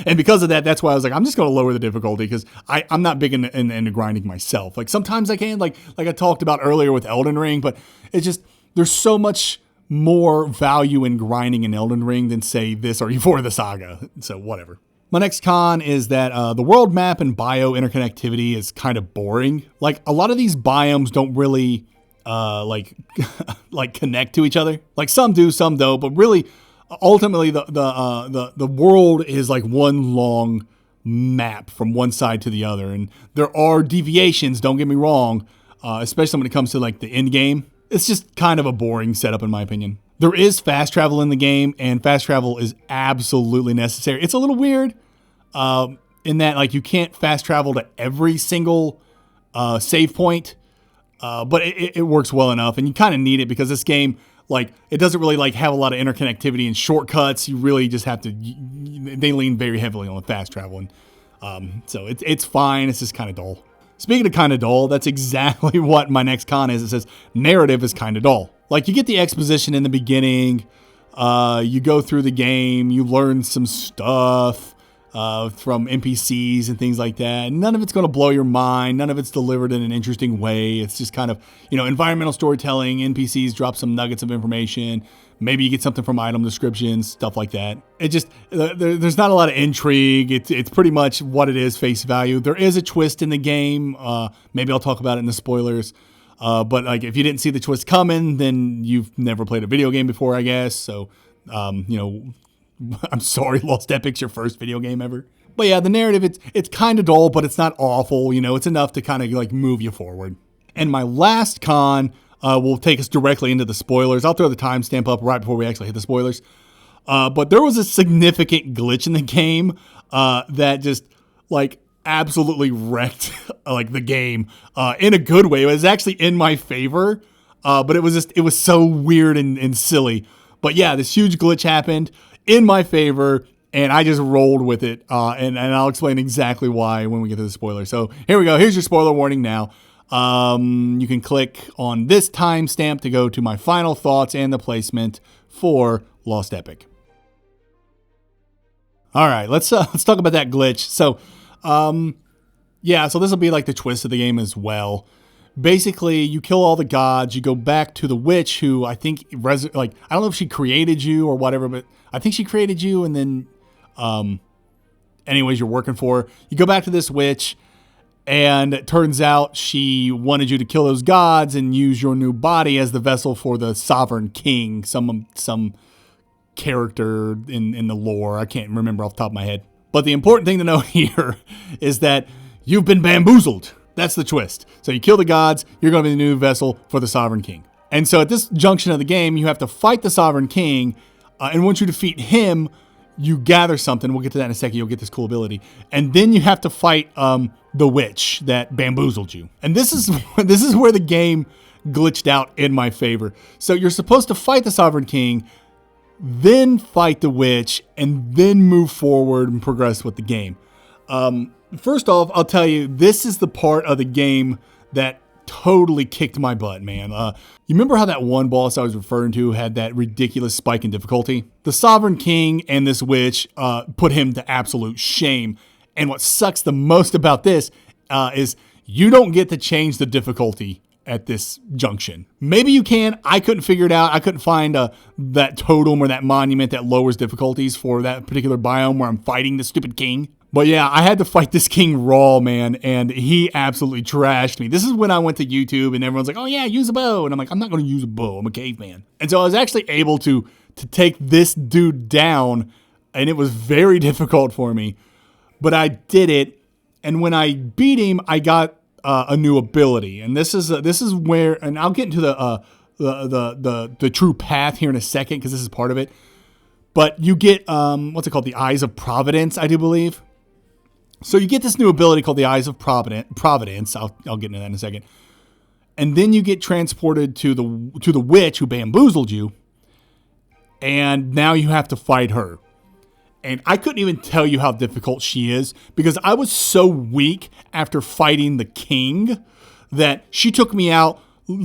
And because of that, that's why I was like, I'm just going to lower the difficulty because I'm not big into grinding myself. Like, sometimes I can, like I talked about earlier with Elden Ring, but it's just, there's so much more value in grinding in Elden Ring than, say, this or Ufouria the Saga. So whatever. My next con is that the world map and bio interconnectivity is kind of boring. Like, a lot of these biomes don't really like connect to each other. Like, some do, some don't, but really, ultimately, the world is like one long map from one side to the other, and there are deviations. Don't get me wrong, especially when it comes to like the end game. It's just kind of a boring setup in my opinion. There is fast travel in the game, and fast travel is absolutely necessary. It's a little weird in that like you can't fast travel to every single save point, but it works well enough, and you kind of need it because this game, like, it doesn't really like have a lot of interconnectivity and shortcuts. You really just have to. They lean very heavily on the fast travel, and so it's fine. It's just kind of dull. Speaking of kind of dull, that's exactly what my next con is. It says narrative is kind of dull. Like, you get the exposition in the beginning, you go through the game, you learn some stuff, from NPCs and things like that. None of it's going to blow your mind. None of it's delivered in an interesting way. It's just kind of, environmental storytelling. NPCs drop some nuggets of information. Maybe you get something from item descriptions, stuff like that. It just, there's not a lot of intrigue. It's pretty much what it is, face value. There is a twist in the game. Maybe I'll talk about it in the spoilers. But like, if you didn't see the twist coming, then you've never played a video game before, I guess. So, I'm sorry, Lost Epic's your first video game ever. But yeah, the narrative, it's kind of dull, but it's not awful. It's enough to kind of like move you forward. And my last con will take us directly into the spoilers. I'll throw the timestamp up right before we actually hit the spoilers. But there was a significant glitch in the game that just like absolutely wrecked like the game in a good way. It was actually in my favor, but it was so weird and silly. But yeah, this huge glitch happened in my favor, and I just rolled with it, and I'll explain exactly why when we get to the spoiler. So here we go. Here's your spoiler warning now. You can click on this timestamp to go to my final thoughts and the placement for Lost Epic. All right, let's talk about that glitch. So, so this will be like the twist of the game as well. Basically, you kill all the gods, you go back to the witch who I think, I don't know if she created you or whatever, but I think she created you, and then, anyways, you're working for her. You go back to this witch, and it turns out she wanted you to kill those gods and use your new body as the vessel for the sovereign king, some character in the lore. I can't remember off the top of my head. But the important thing to know here is that you've been bamboozled. That's the twist. So you kill the gods, you're going to be the new vessel for the Sovereign King. And so at this junction of the game, you have to fight the Sovereign King, and once you defeat him, you gather something. We'll get to that in a second. You'll get this cool ability. And then you have to fight the witch that bamboozled you. And this is where the game glitched out in my favor. So you're supposed to fight the Sovereign King, then fight the witch, and then move forward and progress with the game. First off, I'll tell you, this is the part of the game that totally kicked my butt, man. You remember how that one boss I was referring to had that ridiculous spike in difficulty? The Sovereign King and this witch put him to absolute shame. And what sucks the most about this is you don't get to change the difficulty at this junction. Maybe you can. I couldn't figure it out. I couldn't find that totem or that monument that lowers difficulties for that particular biome where I'm fighting the stupid king. But yeah, I had to fight this king raw, man, and he absolutely trashed me. This is when I went to YouTube and everyone's like, oh yeah, use a bow. And I'm like, I'm not going to use a bow. I'm a caveman. And so I was actually able to take this dude down, and it was very difficult for me. But I did it, and when I beat him, I got a new ability. And this is where, and I'll get into the true path here in a second because this is part of it. But you get, what's it called? The Eyes of Providence, I do believe. So you get this new ability called the Eyes of Providence. I'll get into that in a second. And then you get transported to the witch who bamboozled you. And now you have to fight her. And I couldn't even tell you how difficult she is because I was so weak after fighting the king that she took me out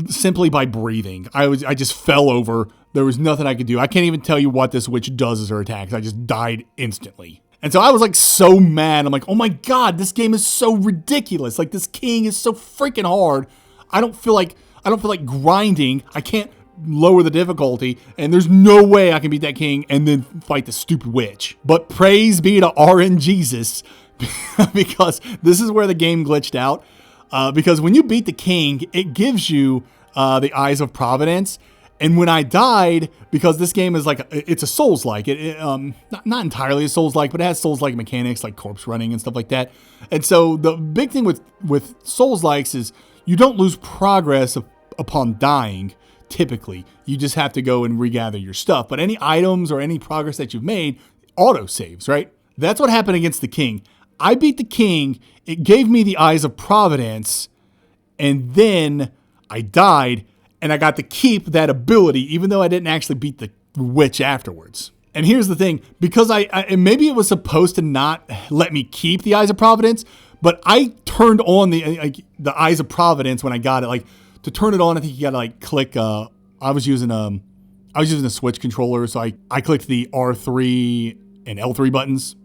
simply by breathing. I just fell over. There was nothing I could do. I can't even tell you what this witch does as her attacks. I just died instantly. And so I was like so mad. I'm like, oh my God, this game is so ridiculous. Like this king is so freaking hard. I don't feel like grinding. I can't lower the difficulty, and there's no way I can beat that king and then fight the stupid witch. But praise be to RN Jesus, because this is where the game glitched out. Because when you beat the king, it gives you the Eyes of Providence. And when I died, because this game is like, it's a Souls-like. Not entirely a Souls-like, but it has Souls-like mechanics like corpse running and stuff like that. And so the big thing with Souls-likes is you don't lose progress upon dying, typically. You just have to go and regather your stuff. But any items or any progress that you've made, auto-saves, right? That's what happened against the king. I beat the king, it gave me the Eyes of Providence, and then I died, and I got to keep that ability, even though I didn't actually beat the witch afterwards. And here's the thing, because maybe it was supposed to not let me keep the Eyes of Providence, but I turned on the Eyes of Providence when I got it. Like, to turn it on, I think you gotta like click, I was using a Switch controller, so I clicked the R3 and L3 buttons.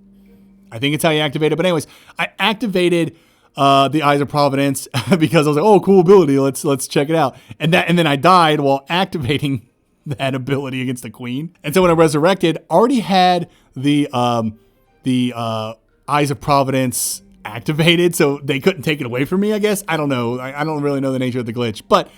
I think it's how you activate it. But anyways, I activated the Eyes of Providence because I was like, oh, cool ability. Let's check it out. And then I died while activating that ability against the queen. And so when I resurrected, I already had the Eyes of Providence activated, so they couldn't take it away from me, I guess. I don't know. I don't really know the nature of the glitch. But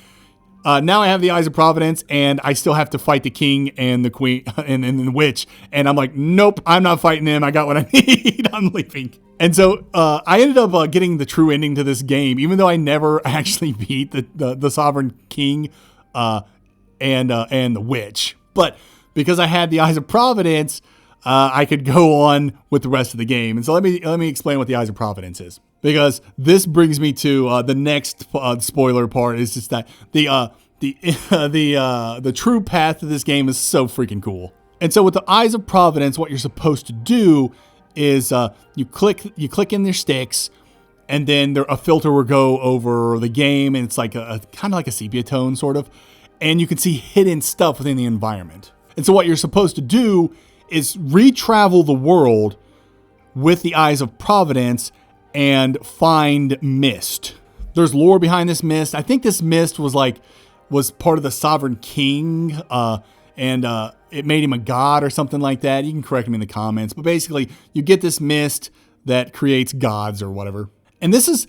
now I have the Eyes of Providence, and I still have to fight the king and the queen and the witch. And I'm like, nope, I'm not fighting them. I got what I need. I'm leaving. And so I ended up getting the true ending to this game, even though I never actually beat the Sovereign King and the witch. But because I had the Eyes of Providence, I could go on with the rest of the game. And so let me explain what the Eyes of Providence is, because this brings me to the next spoiler part. Is just that the true path to this game is so freaking cool. And so with the Eyes of Providence, what you're supposed to do is you click in their sticks, and then a filter will go over the game, and it's like a kind of like a sepia tone sort of, and you can see hidden stuff within the environment. And so what you're supposed to do is retravel the world with the Eyes of Providence and find mist. There's lore behind this mist. I think this mist was part of the Sovereign King, and it made him a god or something like that. You can correct me in the comments, but basically you get this mist that creates gods or whatever. And this is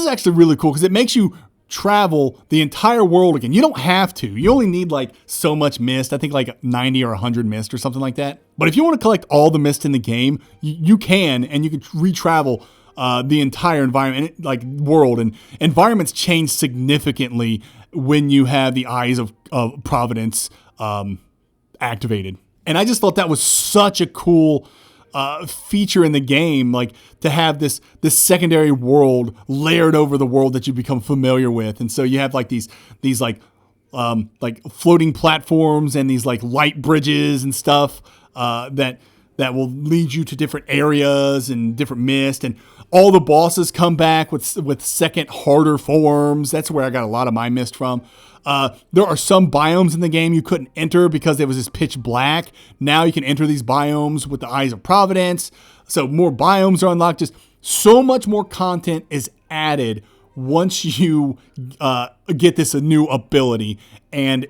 actually really cool because it makes you travel the entire world again. You don't have to. You only need like so much mist. I think like 90 or 100 mist or something like that. But if you want to collect all the mist in the game, you can, and you can retravel the entire environment, like world. And environments change significantly when you have the Eyes of Providence activated. And I just thought that was such a cool feature in the game, like to have this secondary world layered over the world that you become familiar with. And so you have like these like floating platforms and these like light bridges and stuff that will lead you to different areas and different mist. And all the bosses come back with second harder forms. That's where I got a lot of my mist from. There are some biomes in the game you couldn't enter because it was just pitch black. Now you can enter these biomes with the Eyes of Providence. So more biomes are unlocked. Just so much more content is added once you get this new ability. And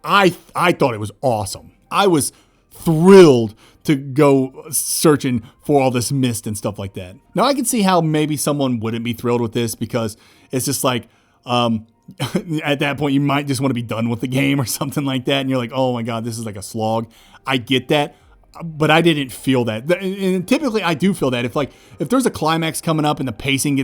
I thought it was awesome. I was thrilled to go searching for all this mist and stuff like that. Now I can see how maybe someone wouldn't be thrilled with this because it's just like, at that point you might just want to be done with the game or something like that. And you're like, oh my God, this is like a slog. I get that, but I didn't feel that. And typically I do feel that if there's a climax coming up and the pacing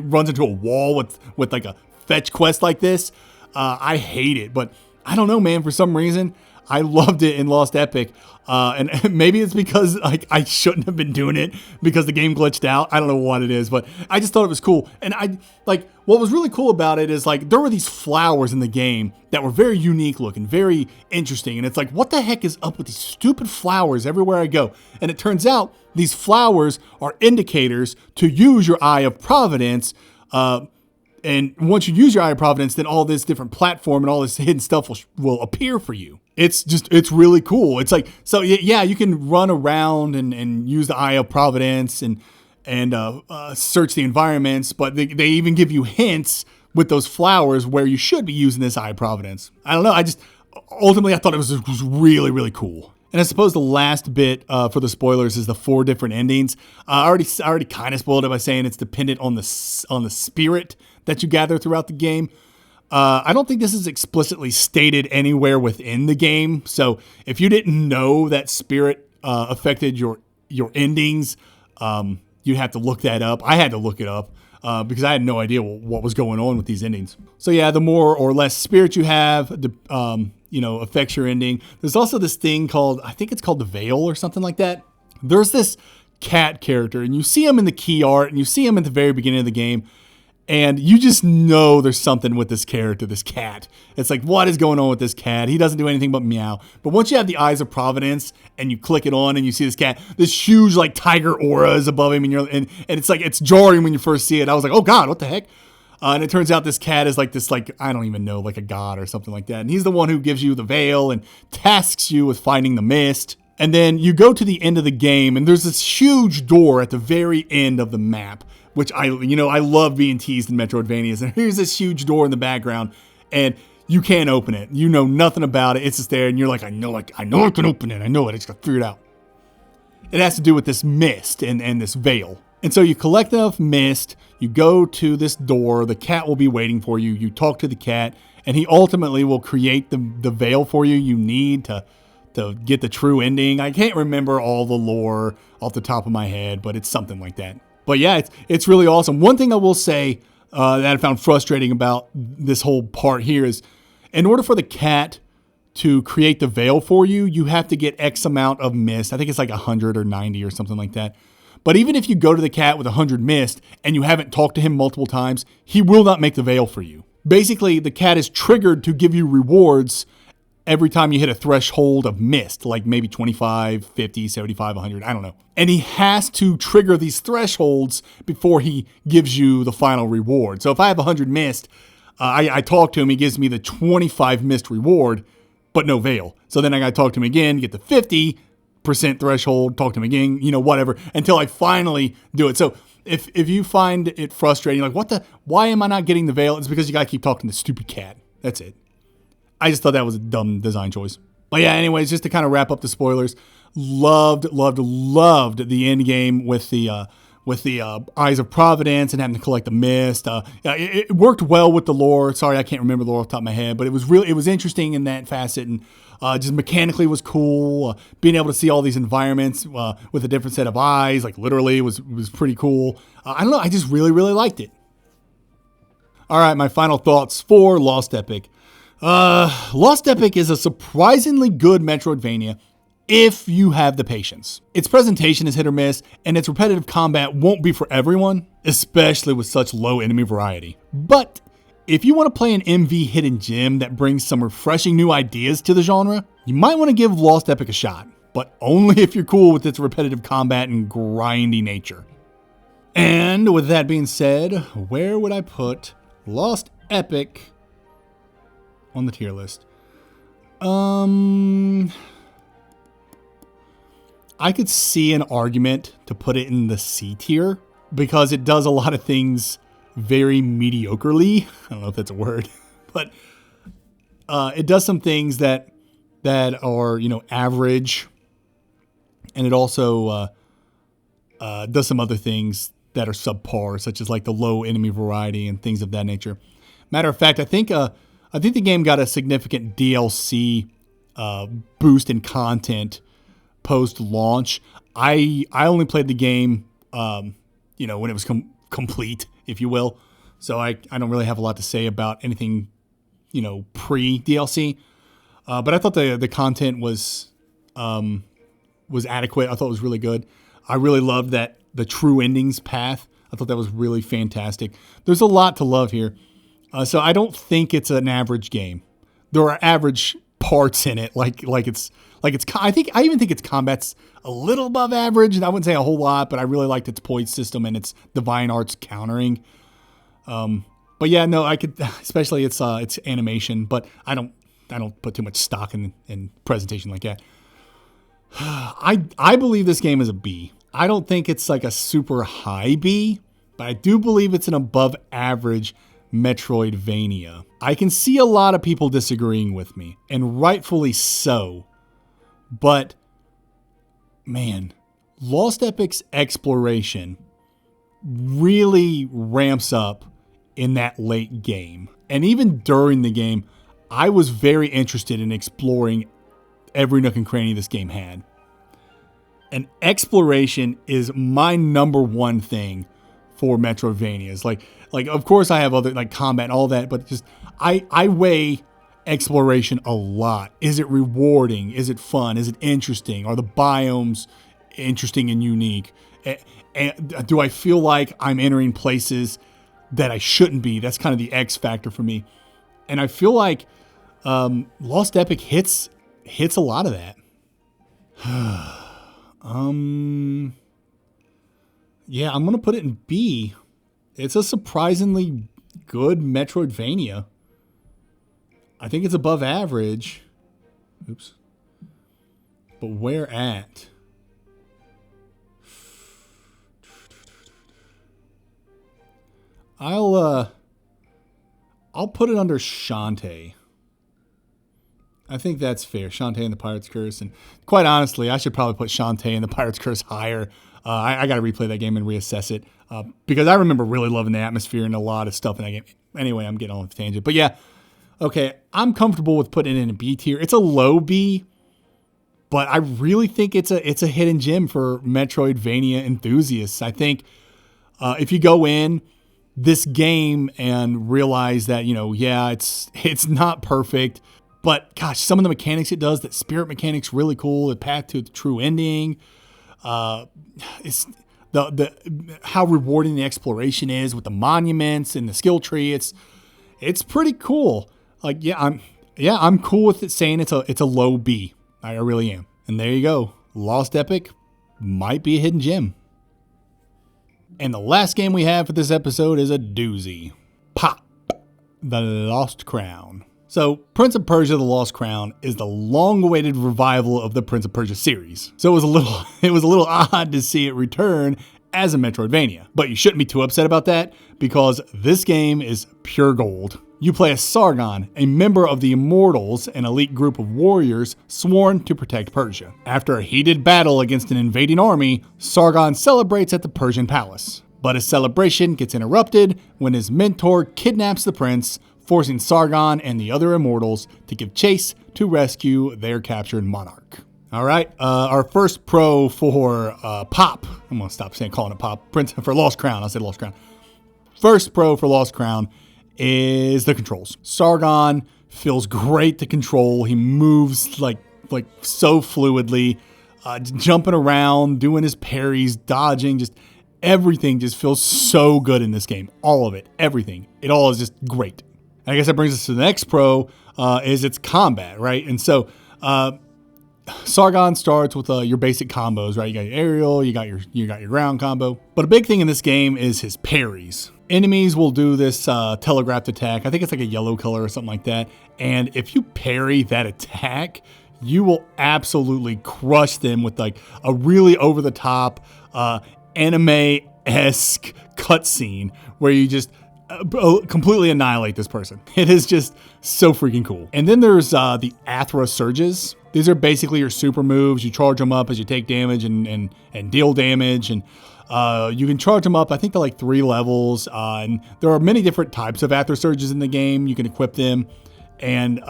runs into a wall with like a fetch quest like this, I hate it. But I don't know, man, for some reason, I loved it in Lost Epic, and maybe it's because like I shouldn't have been doing it because the game glitched out. I don't know what it is, but I just thought it was cool. And what was really cool about it is like there were these flowers in the game that were very unique looking, very interesting. And it's like, what the heck is up with these stupid flowers everywhere I go? And it turns out these flowers are indicators to use your Eye of Providence. And once you use your Eye of Providence, then all this different platform and all this hidden stuff will appear for you. It's really cool. It's like, so yeah, you can run around and use the Eye of Providence and search the environments, but they even give you hints with those flowers where you should be using this Eye of Providence. I don't know. Ultimately I thought it was really, really cool. And I suppose the last bit for the spoilers is the 4 different endings. I already kind of spoiled it by saying it's dependent on the spirit that you gather throughout the game. I don't think this is explicitly stated anywhere within the game. So if you didn't know that spirit affected your endings, you'd have to look that up. I had to look it up because I had no idea what was going on with these endings. So yeah, the more or less spirit you have, affects your ending. There's also this thing I think it's called the Veil or something like that. There's this cat character, and you see him in the key art, and you see him at the very beginning of the game. And you just know there's something with this character, this cat. It's like, what is going on with this cat? He doesn't do anything but meow. But once you have the Eyes of Providence and you click it on and you see this cat, this huge like tiger aura is above him, and it's like, it's jarring when you first see it. I was like, oh God, what the heck? And it turns out this cat is like this, like, I don't even know, like a god or something like that. And he's the one who gives you the veil and tasks you with finding the mist. And then you go to the end of the game, and there's this huge door at the very end of the map, which I love being teased in Metroidvanias. And here's this huge door in the background, and you can't open it. You know nothing about it. It's just there, and you're like, I know I can open it. I know it. I just got to figure it out. It has to do with this mist and this veil. And so you collect enough mist, you go to this door, the cat will be waiting for you, you talk to the cat, and he ultimately will create the veil for you need to get the true ending. I can't remember all the lore off the top of my head, but it's something like that. But yeah, it's really awesome. One thing I will say that I found frustrating about this whole part here is, in order for the cat to create the veil for you, you have to get X amount of mist. I think it's like 100 or 90 or something like that. But even if you go to the cat with 100 mist and you haven't talked to him multiple times, he will not make the veil for you. Basically, the cat is triggered to give you rewards every time you hit a threshold of mist, like maybe 25, 50, 75, 100, I don't know. And he has to trigger these thresholds before he gives you the final reward. So if I have 100 mist, I talk to him, he gives me the 25 mist reward, but no veil. So then I got to talk to him again, get the 50% threshold, talk to him again, whatever, until I finally do it. So if you find it frustrating, like, why am I not getting the veil? It's because you got to keep talking to the stupid cat. That's it. I just thought that was a dumb design choice. But yeah, anyways, just to kind of wrap up the spoilers, loved the end game with the Eyes of Providence and having to collect the mist. It worked well with the lore. Sorry, I can't remember the lore off the top of my head, but it was interesting in that facet, and just mechanically was cool. Being able to see all these environments with a different set of eyes, like literally, was pretty cool. I don't know, I just really liked it. All right, my final thoughts for Lost Epic. Lost Epic is a surprisingly good Metroidvania if you have the patience. Its presentation is hit or miss, and its repetitive combat won't be for everyone, especially with such low enemy variety. But if you want to play an MV hidden gem that brings some refreshing new ideas to the genre, you might want to give Lost Epic a shot, but only if you're cool with its repetitive combat and grindy nature. And with that being said, where would I put Lost Epic on the tier list? I could see an argument to put it in the C tier because it does a lot of things very mediocrely. I don't know if that's a word, but it does some things that are, average, and it also does some other things that are subpar, such as like the low enemy variety and things of that nature. Matter of fact, I think the game got a significant DLC boost in content post-launch. I only played the game, when it was complete, if you will. So I don't really have a lot to say about anything, pre-DLC. But I thought the content was adequate. I thought it was really good. I really loved that the true endings path. I thought that was really fantastic. There's a lot to love here. So I don't think it's an average game. There are average parts in it, I even think its combat's a little above average. I wouldn't say a whole lot, but I really liked its poise system and its divine arts countering. But yeah, no, I could, especially its animation, but I don't put too much stock in presentation like that. I believe this game is a B. I don't think it's like a super high B, but I do believe it's an above average Metroidvania. I can see a lot of people disagreeing with me, and rightfully so. But man, Lost Epic's exploration really ramps up in that late game. And even during the game, I was very interested in exploring every nook and cranny this game had. And exploration is my number one thing for Metroidvanias. Like of course I have other like combat and all that, but just I weigh exploration a lot. Is it rewarding? Is it fun? Is it interesting? Are the biomes interesting and unique? And do I feel like I'm entering places that I shouldn't be? That's kind of the X factor for me. And I feel like Lost Epic hits a lot of that. Yeah, I'm gonna put it in B. It's a surprisingly good Metroidvania. I think it's above average. Oops. But where at? I'll put it under Shantae. I think that's fair. Shantae and the Pirate's Curse. And quite honestly, I should probably put Shantae and the Pirate's Curse higher. I got to replay that game and reassess it because I remember really loving the atmosphere and a lot of stuff in that game. Anyway, I'm getting off the tangent. But yeah, okay, I'm comfortable with putting it in a B tier. It's a low B, but I really think it's a hidden gem for Metroidvania enthusiasts. I think if you go in this game and realize that, yeah, it's not perfect, but gosh, some of the mechanics it does, that spirit mechanic's really cool. The path to the true ending, it's the how rewarding the exploration is with the monuments and the skill tree. It's pretty cool. Like, I'm cool with it saying it's a low B. I really am. And there you go. Lost Epic might be a hidden gem. And the last game we have for this episode is a doozy. Pop! The Lost Crown. So, Prince of Persia: The Lost Crown is the long-awaited revival of the Prince of Persia series. So it was a little odd to see it return as a Metroidvania. But you shouldn't be too upset about that, because this game is pure gold. You play as Sargon, a member of the Immortals, an elite group of warriors sworn to protect Persia. After a heated battle against an invading army, Sargon celebrates at the Persian palace. But his celebration gets interrupted when his mentor kidnaps the prince, forcing Sargon and the other Immortals to give chase to rescue their captured monarch. All right, our first pro for Pop. I'm going to stop calling it Pop. Prince for Lost Crown. I'll say Lost Crown. First pro for Lost Crown is the controls. Sargon feels great to control. He moves like so fluidly, jumping around, doing his parries, dodging, just everything just feels so good in this game. All of it, everything. It all is just great. I guess that brings us to the next pro, is its combat, right? And so Sargon starts with your basic combos, right? You got your aerial, you got your ground combo. But a big thing in this game is his parries. Enemies will do this telegraphed attack. I think it's like a yellow color or something like that. And if you parry that attack, you will absolutely crush them with like a really over-the-top anime-esque cutscene where you just completely annihilate this person. It is just so freaking cool. And then there's the Athra Surges. These are basically your super moves. You charge them up as you take damage and deal damage. And you can charge them up, I think they're like 3 levels. And there are many different types of Athra Surges in the game. You can equip them. And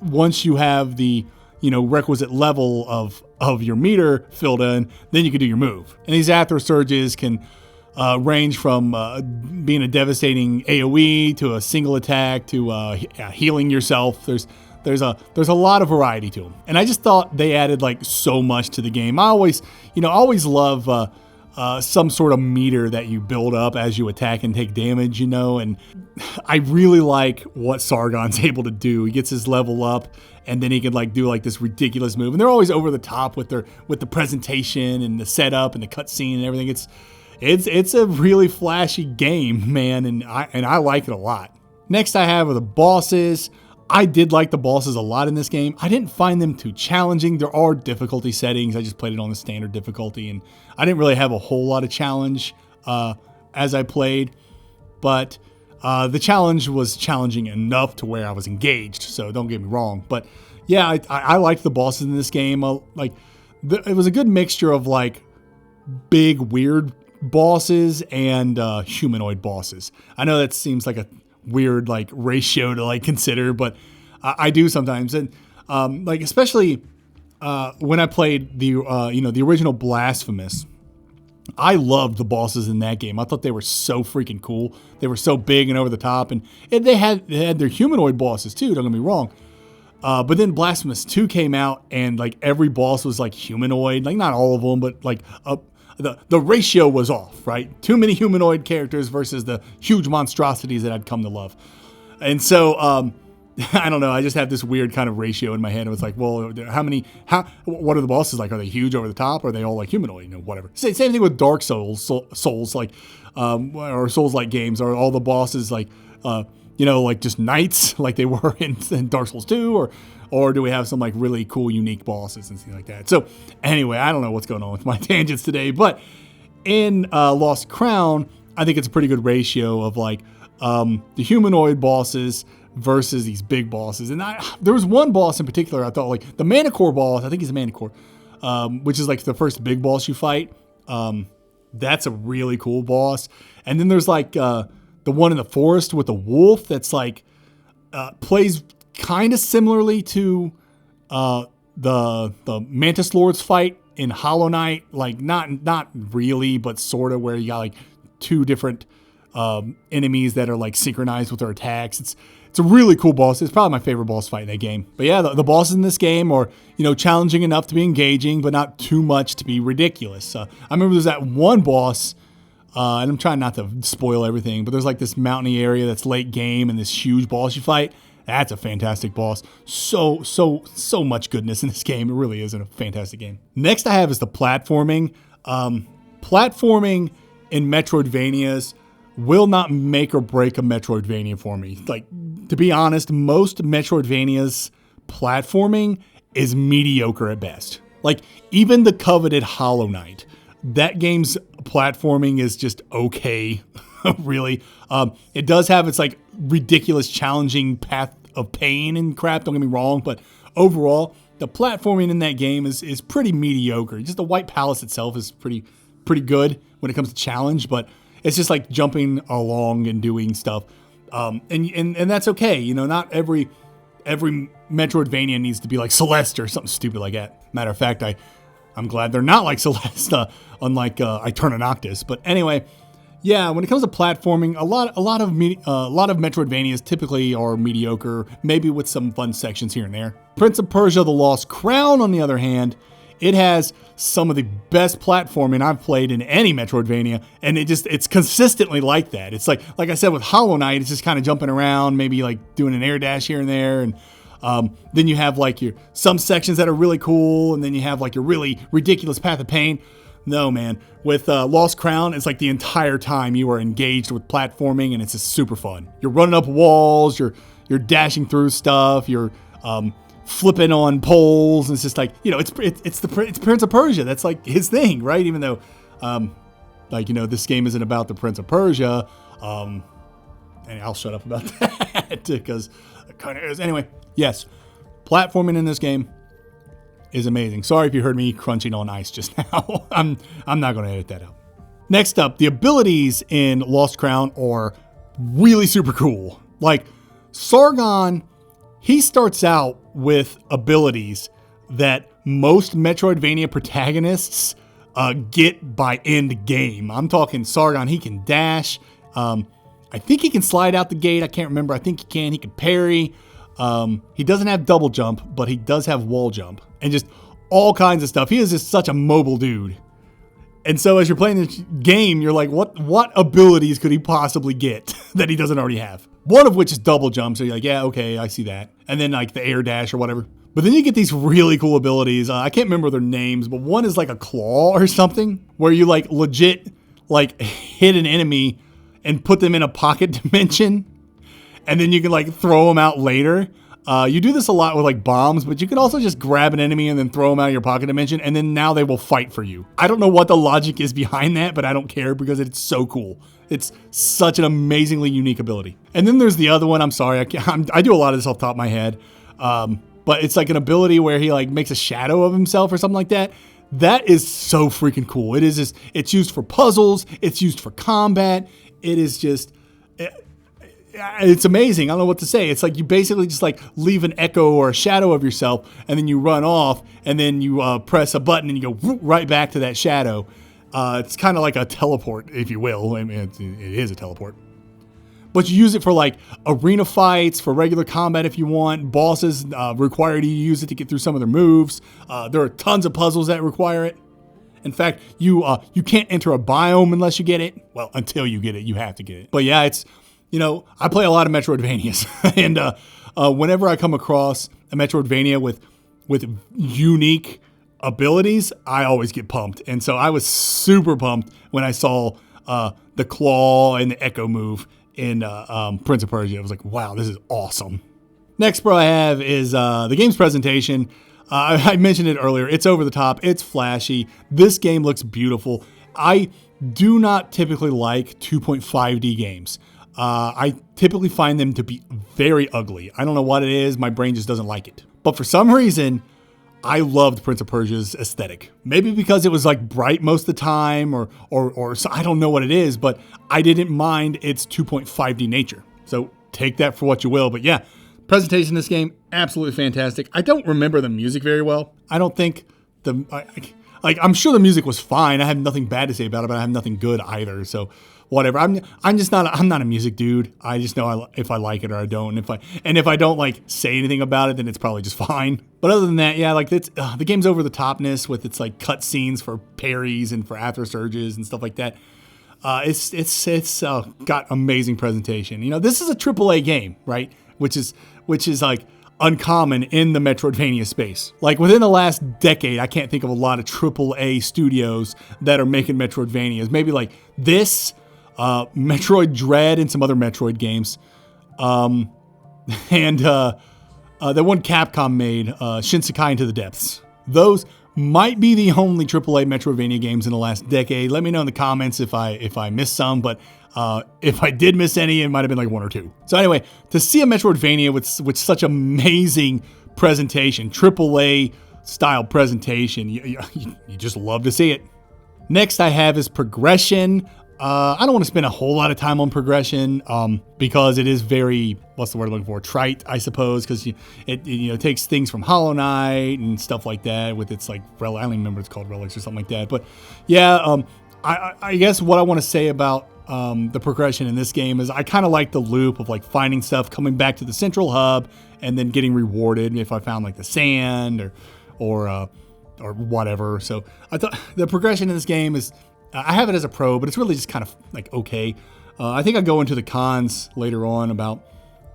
once you have the requisite level of your meter filled in, then you can do your move. And these Athra Surges can range from being a devastating AoE to a single attack to healing yourself. There's a lot of variety to them, and I just thought they added like so much to the game. I always love some sort of meter that you build up as you attack and take damage, and I really like what Sargon's able to do. He gets his level up, and then he can do this ridiculous move, and they're always over the top with the presentation and the setup and the cutscene and everything. It's a really flashy game, man, and I like it a lot. Next I have are the bosses. I did like the bosses a lot in this game. I didn't find them too challenging. There are difficulty settings. I just played it on the standard difficulty, and I didn't really have a whole lot of challenge as I played, but the challenge was challenging enough to where I was engaged, so don't get me wrong. But yeah, I liked the bosses in this game. It was a good mixture of big, weird bosses and humanoid bosses. I know that seems like a weird ratio to consider, but I do sometimes. And especially when I played the the original Blasphemous, I loved the bosses in that game. I thought they were so freaking cool. They were so big and over the top, and they had their humanoid bosses too, don't get me wrong. But then Blasphemous 2 came out, and every boss was humanoid. Not all of them, but the ratio was off, right? Too many humanoid characters versus the huge monstrosities that I'd come to love. And so, I don't know, I just have this weird kind of ratio in my head. It was well, what are the bosses like? Are they huge over the top? Or are they all humanoid? Whatever. Same thing with Dark Souls, or Souls-like games. Are all the bosses just knights like they were in Dark Souls 2? or do we have some like really cool, unique bosses and things like that? So anyway, I don't know what's going on with my tangents today, but in Lost Crown, I think it's a pretty good ratio of like the humanoid bosses versus these big bosses. And there was one boss in particular I thought, like the Manicore boss, I think he's a Manicore, which is like the first big boss you fight. That's a really cool boss. And then there's like the one in the forest with the wolf that's like plays kind of similarly to the Mantis Lord's fight in Hollow Knight. Like not really, but sort of, where you got like two different enemies that are like synchronized with their attacks. It's a really cool boss. It's probably my favorite boss fight in that game. But yeah, the bosses in this game are, challenging enough to be engaging, but not too much to be ridiculous. I remember there's that one boss, and I'm trying not to spoil everything, but there's like this mountainy area that's late game and this huge boss you fight. That's a fantastic boss. So much goodness in this game. It really is a fantastic game. Next I have is the platforming. Platforming in Metroidvanias will not make or break a Metroidvania for me. Like, to be honest, most Metroidvanias platforming is mediocre at best. Like, even the coveted Hollow Knight, that game's platforming is just okay, really. It does have its like ridiculous challenging path of pain and crap, don't get me wrong, but overall, the platforming in that game is pretty mediocre. Just the White Palace itself is pretty good when it comes to challenge, but it's just like jumping along and doing stuff. And that's okay. Not every Metroidvania needs to be like Celeste or something stupid like that. Matter of fact, I'm glad they're not like Celeste, unlike Eterna Noctis. But anyway, yeah, when it comes to platforming, a lot of Metroidvanias typically are mediocre, maybe with some fun sections here and there. Prince of Persia: The Lost Crown, on the other hand, it has some of the best platforming I've played in any Metroidvania, and it's consistently like that. It's like I said with Hollow Knight, it's just kind of jumping around, maybe like doing an air dash here and there, and then you have like some sections that are really cool, and then you have like your really ridiculous path of pain. No, man, with Lost Crown, it's like the entire time you are engaged with platforming, and it's just super fun. You're running up walls, you're dashing through stuff, you're flipping on poles, and it's just like, it's Prince of Persia. That's like his thing, right? Even though, this game isn't about the Prince of Persia, and I'll shut up about that because it kind of is. Anyway, yes, platforming in this game is amazing. Sorry if you heard me crunching on ice just now. I'm not going to edit that out. Next up, the abilities in Lost Crown are really super cool. Like Sargon, he starts out with abilities that most Metroidvania protagonists get by end game. I'm talking Sargon. He can dash. I think he can slide out the gate. I can't remember. I think he can. He can parry. He doesn't have double jump, but he does have wall jump and just all kinds of stuff. He is just such a mobile dude. And so as you're playing this game, you're like, what abilities could he possibly get that he doesn't already have? One of which is double jump. So you're like, yeah, okay, I see that. And then like the air dash or whatever. But then you get these really cool abilities. I can't remember their names, but one is like a claw or something where you like legit like hit an enemy and put them in a pocket dimension. And then you can like throw them out later. You do this a lot with like bombs, but you can also just grab an enemy and then throw them out of your pocket dimension, and then now they will fight for you. I don't know what the logic is behind that, but I don't care because it's so cool. It's such an amazingly unique ability. And then there's the other one. I'm sorry, I do a lot of this off the top of my head, but it's like an ability where he like makes a shadow of himself or something like that. That is so freaking cool. It's used for puzzles. It's used for combat. It is just... It's amazing. I don't know what to say. It's like you basically just like leave an echo or a shadow of yourself, and then you run off, and then you press a button and you go right back to that shadow. It's kind of like a teleport, if you will. I mean, it is a teleport. But you use it for like arena fights, for regular combat if you want. Bosses require you to use it to get through some of their moves. There are tons of puzzles that require it. In fact, you can't enter a biome unless you get it. Well, until you get it, you have to get it. But yeah, it's... I play a lot of Metroidvanias, and whenever I come across a Metroidvania with unique abilities, I always get pumped. And so I was super pumped when I saw the claw and the echo move in Prince of Persia. I was like, wow, this is awesome. Next pro I have is the game's presentation. I mentioned it earlier. It's over the top. It's flashy. This game looks beautiful. I do not typically like 2.5D games. I typically find them to be very ugly. I don't know what it is. My brain just doesn't like it. But for some reason, I loved Prince of Persia's aesthetic. Maybe because it was like bright most of the time or so I don't know what it is, but I didn't mind its 2.5D nature. So take that for what you will. But yeah, presentation in this game, absolutely fantastic. I don't remember the music very well. I don't think I'm sure the music was fine. I have nothing bad to say about it, but I have nothing good either. So whatever. I'm not a music dude. I just know if I like it or I don't. And if I don't like say anything about it, then it's probably just fine. But other than that, yeah, like it's the game's over the topness with its like cut scenes for parries and for after surges and stuff like that. It's got amazing presentation. You know, this is a AAA game, right? Which is like uncommon in the Metroidvania space. Like within the last decade, I can't think of a lot of AAA studios that are making Metroidvanias. Maybe like this, Metroid Dread and some other Metroid games. And the one Capcom made, Shinsekai Into the Depths. Those might be the only AAA Metroidvania games in the last decade. Let me know in the comments if I missed some, but if I did miss any, it might have been like one or two. So anyway, to see a Metroidvania with such amazing presentation, AAA style presentation, you just love to see it. Next I have is progression. I don't want to spend a whole lot of time on progression because it is very, what's the word I'm looking for? Trite, I suppose, because it takes things from Hollow Knight and stuff like that with its like, I don't even remember it's called relics or something like that. But yeah, I guess what I want to say about the progression in this game is I kind of like the loop of like finding stuff, coming back to the central hub, and then getting rewarded if I found like the sand or whatever. So I thought the progression in this game is, I have it as a pro, but it's really just kind of like okay. I think I'll go into the cons later on about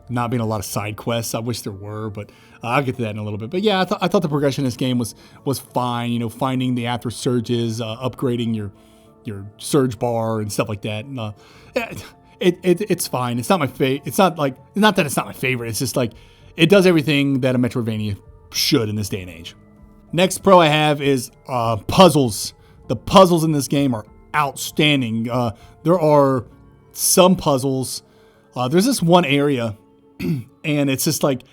not being a lot of side quests. I wish there were, but I'll get to that in a little bit. But yeah, I thought the progression in this game was fine. You know, finding the after surges, upgrading your surge bar and stuff like that. And, it's fine. It's not my favorite. It's not that it's not my favorite. It's just like it does everything that a Metroidvania should in this day and age. Next pro I have is puzzles. The puzzles in this game are outstanding. There are some puzzles. There's this one area, and it's just like,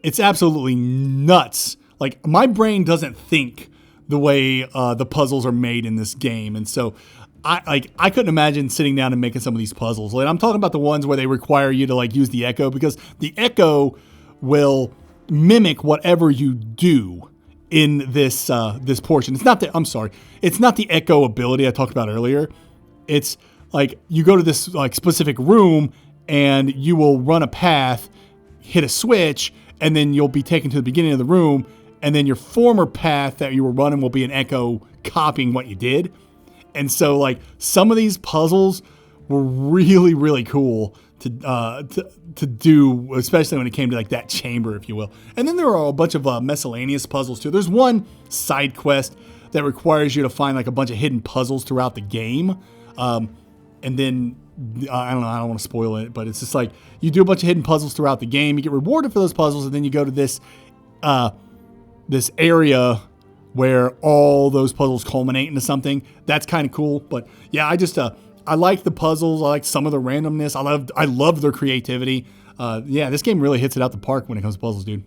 it's absolutely nuts. Like, my brain doesn't think the way the puzzles are made in this game. And so I couldn't imagine sitting down and making some of these puzzles. Like, I'm talking about the ones where they require you to like use the echo, because the echo will mimic whatever you do in this this portion. It's not the echo ability I talked about earlier. It's like you go to this like specific room and you will run a path, hit a switch, and then you'll be taken to the beginning of the room, and then your former path that you were running will be an echo copying what you did. And so like some of these puzzles were really, really cool to do, especially when it came to like that chamber, if you will. And then there are a bunch of miscellaneous puzzles too. There's one side quest that requires you to find like a bunch of hidden puzzles throughout the game. And then I don't want to spoil it, but it's just like you do a bunch of hidden puzzles throughout the game. You get rewarded for those puzzles, and then you go to this this area where all those puzzles culminate into something. That's kind of cool. But yeah, I like the puzzles. I like some of the randomness. I love their creativity. Yeah, this game really hits it out the park when it comes to puzzles, dude.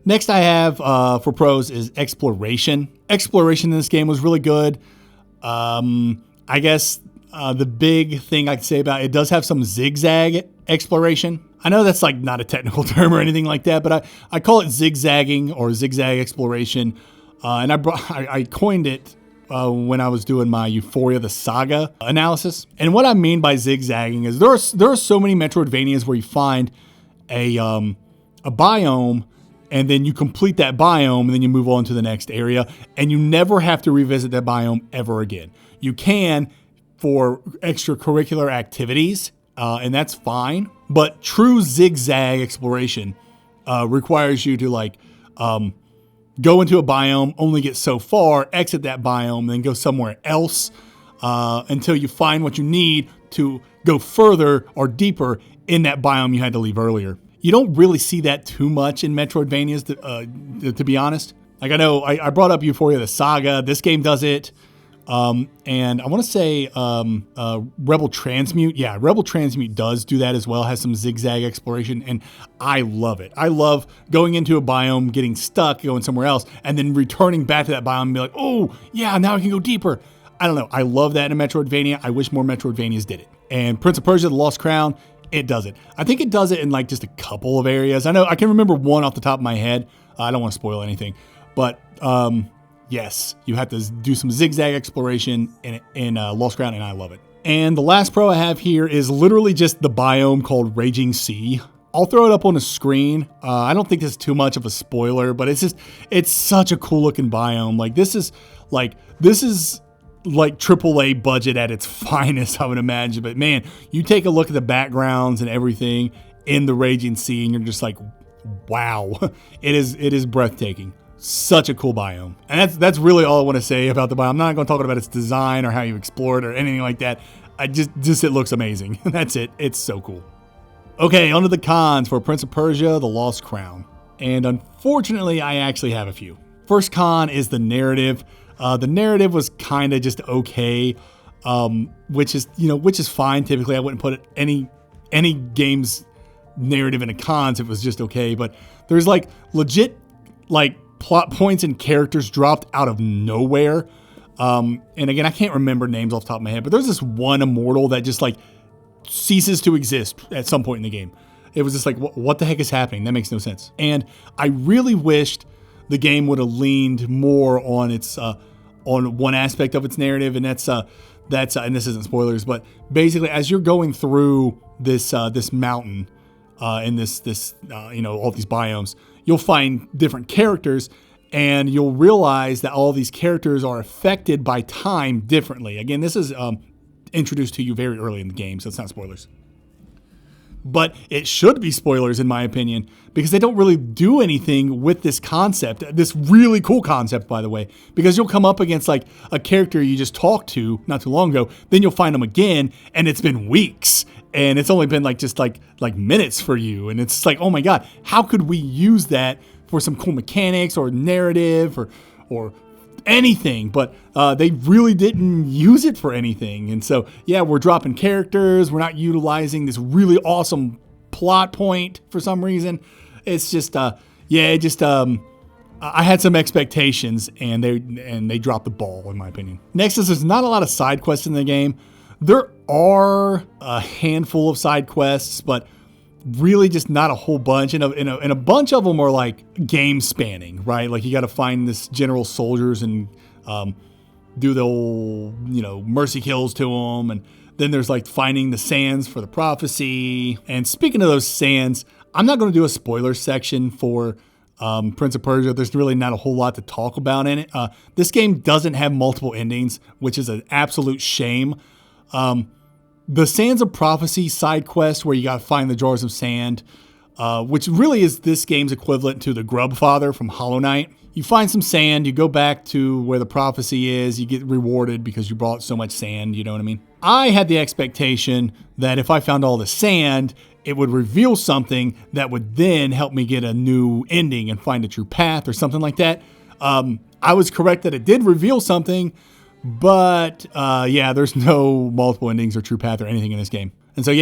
Next I have for pros is exploration. Exploration in this game was really good. I guess the big thing I can say about it does have some zigzag exploration. I know that's like not a technical term or anything like that, but I call it zigzagging or zigzag exploration. And I coined it when I was doing my Ufouria the Saga analysis. And what I mean by zigzagging is there are so many Metroidvanias where you find a biome, and then you complete that biome, and then you move on to the next area, and you never have to revisit that biome ever again. You can for extracurricular activities, and that's fine. But true zigzag exploration requires you to like go into a biome, only get so far, exit that biome, then go somewhere else until you find what you need to go further or deeper in that biome you had to leave earlier. You don't really see that too much in Metroidvanias, to be honest. Like, I know I brought up Ufouria the Saga. This game does it. And I want to say Rebel Transmute. Yeah, Rebel Transmute does do that as well. Has some zigzag exploration, and I love it. I love going into a biome, getting stuck, going somewhere else, and then returning back to that biome and be like, oh, yeah, now I can go deeper. I don't know. I love that in a Metroidvania. I wish more Metroidvanias did it. And Prince of Persia, The Lost Crown, it does it. I think it does it in like just a couple of areas. I know I can remember one off the top of my head. I don't want to spoil anything, but yes, you have to do some zigzag exploration in Lost Crown, and I love it. And the last pro I have here is literally just the biome called Raging Sea. I'll throw it up on the screen. I don't think this is too much of a spoiler, but it's such a cool looking biome. Like this is like AAA budget at its finest, I would imagine. But man, you take a look at the backgrounds and everything in the Raging Sea, and you're just like, wow, it is breathtaking. Such a cool biome. And that's really all I want to say about the biome. I'm not going to talk about its design or how you explore it or anything like that. Just it looks amazing. That's it. It's so cool. Okay, on to the cons for Prince of Persia, The Lost Crown. And unfortunately, I actually have a few. First con is the narrative. The narrative was kind of just okay, which is fine. Typically, I wouldn't put any game's narrative in a cons if it was just okay. But there's like legit like plot points and characters dropped out of nowhere. And again, I can't remember names off the top of my head, but there's this one immortal that just like ceases to exist at some point in the game. It was just like, what the heck is happening? That makes no sense. And I really wished the game would have leaned more on its on one aspect of its narrative, and that's and this isn't spoilers, but basically as you're going through this mountain in this all these biomes, you'll find different characters, and you'll realize that all these characters are affected by time differently. Again, this is introduced to you very early in the game, so it's not spoilers. But it should be spoilers, in my opinion, because they don't really do anything with this concept, this really cool concept, by the way, because you'll come up against like a character you just talked to not too long ago, then you'll find them again, and it's been weeks, and it's only been like minutes for you, and it's like, oh my God, how could we use that for some cool mechanics or narrative or anything? But they really didn't use it for anything. And so, yeah, we're dropping characters. We're not utilizing this really awesome plot point for some reason. It's just, I had some expectations, and they dropped the ball, in my opinion. Next is there's not a lot of side quests in the game. There are a handful of side quests, but really just not a whole bunch, and a bunch of them are like game spanning, right? Like you got to find this general soldiers and do the old mercy kills to them, and then there's like finding the sands for the prophecy. And speaking of those sands, I'm not going to do a spoiler section for Prince of Persia. There's really not a whole lot to talk about in it. This game doesn't have multiple endings, which is an absolute shame. The Sands of Prophecy side quest, where you got to find the jars of sand, which really is this game's equivalent to the Grub Father from Hollow Knight. You find some sand, you go back to where the prophecy is, you get rewarded because you brought so much sand, you know what I mean? I had the expectation that if I found all the sand, it would reveal something that would then help me get a new ending and find a true path or something like that. I was correct that it did reveal something, but there's no multiple endings or true path or anything in this game. And so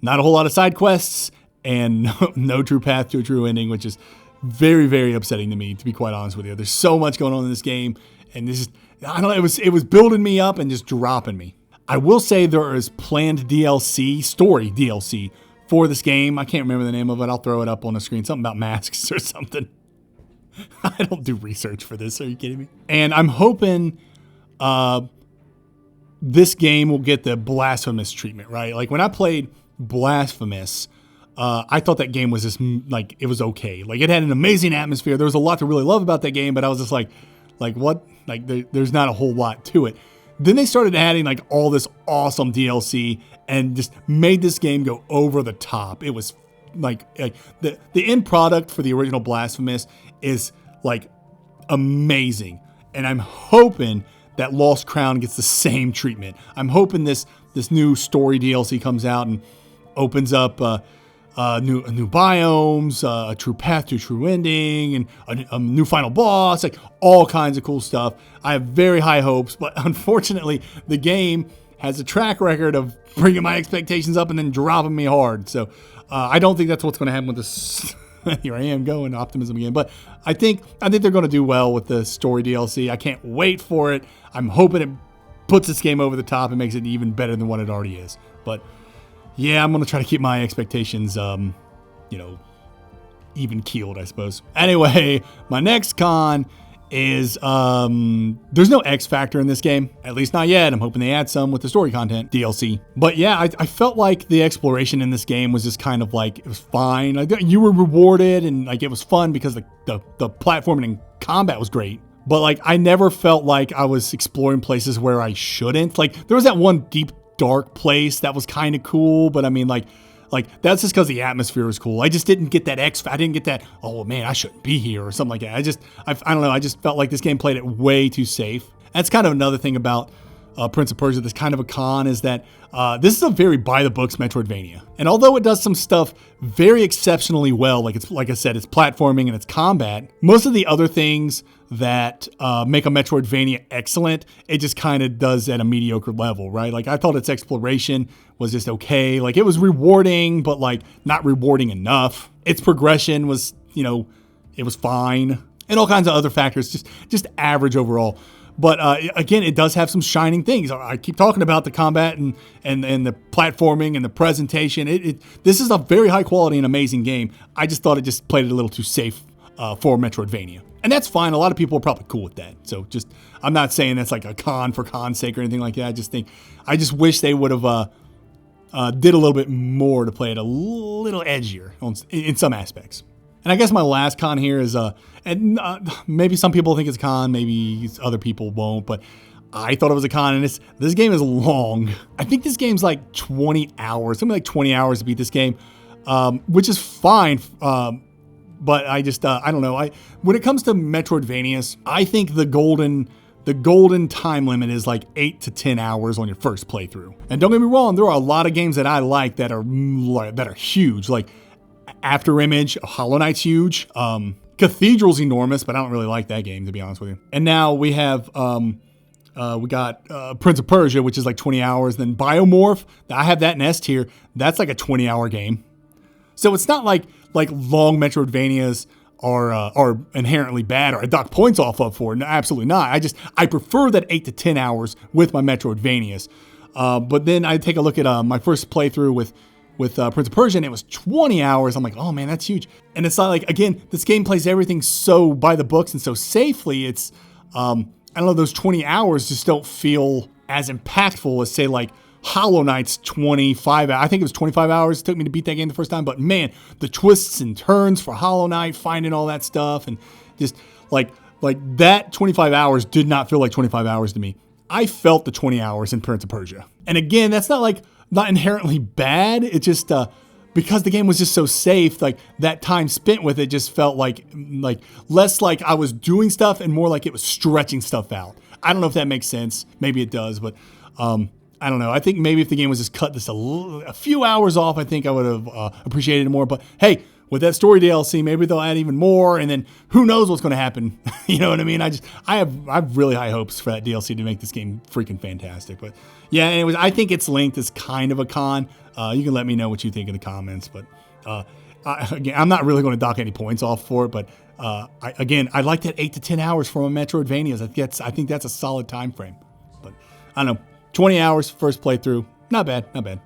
not a whole lot of side quests and no true path to a true ending, which is very, very upsetting to me, to be quite honest with you. There's so much going on in this game, and this is, I don't know, it was building me up and just dropping me. I will say there is planned DLC, story DLC for this game. I can't remember the name of it. I'll throw it up on the screen. Something about masks or something. I don't do research for this. Are you kidding me? And I'm hoping this game will get the Blasphemous treatment, right? Like when I played Blasphemous, I thought that game was just like, it was okay. Like it had an amazing atmosphere. There was a lot to really love about that game, but I was just like what? Like there's not a whole lot to it. Then they started adding like all this awesome DLC and just made this game go over the top. It was like the end product for the original Blasphemous is like amazing. And I'm hoping that Lost Crown gets the same treatment. I'm hoping this new story DLC comes out and opens up new biomes, a true path to a true ending, and a new final boss, like all kinds of cool stuff. I have very high hopes, but unfortunately, the game has a track record of bringing my expectations up and then dropping me hard. So I don't think that's what's going to happen with this. Here I am going optimism again, but I think they're going to do well with the story DLC. I can't wait for it. I'm hoping it puts this game over the top and makes it even better than what it already is. But yeah, I'm going to try to keep my expectations, even keeled, I suppose. Anyway, my next con is there's no X factor in this game, at least not yet. I'm hoping they add some with the story content DLC. But yeah, I felt like the exploration in this game was just kind of like, it was fine. Like, you were rewarded and like it was fun because the platforming and combat was great. But like I never felt like I was exploring places where I shouldn't. Like there was that one deep dark place that was kind of cool, but I mean like that's just because the atmosphere was cool. I just didn't get that I didn't get that, oh man, I shouldn't be here or something like that. I don't know. I just felt like this game played it way too safe. That's kind of another thing about Prince of Persia that's kind of a con, is that this is a very by the books Metroidvania. And although it does some stuff very exceptionally well, like I said, it's platforming and it's combat, most of the other things that make a Metroidvania excellent, it just kind of does at a mediocre level, right? Like I thought its exploration was just okay. Like it was rewarding, but like not rewarding enough. Its progression was, it was fine. And all kinds of other factors, just average overall. But again, it does have some shining things. I keep talking about the combat and the platforming and the presentation. This is a very high quality and amazing game. I just thought it just played it a little too safe for Metroidvania. And that's fine. A lot of people are probably cool with that. So I'm not saying that's like a con for con's sake or anything like that. I just wish they would have did a little bit more to play it a little edgier in some aspects. And I guess my last con here is, maybe some people think it's a con, maybe other people won't, but I thought it was a con, and this game is long. I think this game's like 20 hours, something like 20 hours to beat this game, which is fine, but I don't know. When it comes to Metroidvanias, I think the golden time limit is like 8 to 10 hours on your first playthrough. And don't get me wrong, there are a lot of games that I like that are huge, like After Image, Hollow Knight's huge. Cathedral's enormous, but I don't really like that game, to be honest with you. And now we have we got Prince of Persia, which is like 20 hours. Then Biomorph, I have that in S tier. That's like a 20-hour game. So it's not like long Metroidvanias are inherently bad or I dock points off of for. No, absolutely not. I prefer that 8 to 10 hours with my Metroidvanias. But then I take a look at my first playthrough with Prince of Persia, and it was 20 hours. I'm like, oh man, that's huge. And it's not like, again, this game plays everything so by the books and so safely. It's, I don't know, those 20 hours just don't feel as impactful as, say, like Hollow Knight's 25 hours. I think it was 25 hours it took me to beat that game the first time. But man, the twists and turns for Hollow Knight, finding all that stuff, and just like that 25 hours did not feel like 25 hours to me. I felt the 20 hours in Prince of Persia. And again, that's not inherently bad. It just, because the game was just so safe, like that time spent with it just felt like less like I was doing stuff and more like it was stretching stuff out. I don't know if that makes sense. Maybe it does, but I don't know. I think maybe if the game was just cut this a few hours off, I think I would have appreciated it more. But hey, with that story DLC, maybe they'll add even more, and then who knows what's going to happen. You know what I mean? I have really high hopes for that DLC to make this game freaking fantastic. But yeah, anyways, I think its length is kind of a con. You can let me know what you think in the comments. But again, I'm not really going to dock any points off for it. But I like that 8 to 10 hours from a Metroidvania. I think that's a solid time frame. But I don't know, 20 hours first playthrough, not bad, not bad.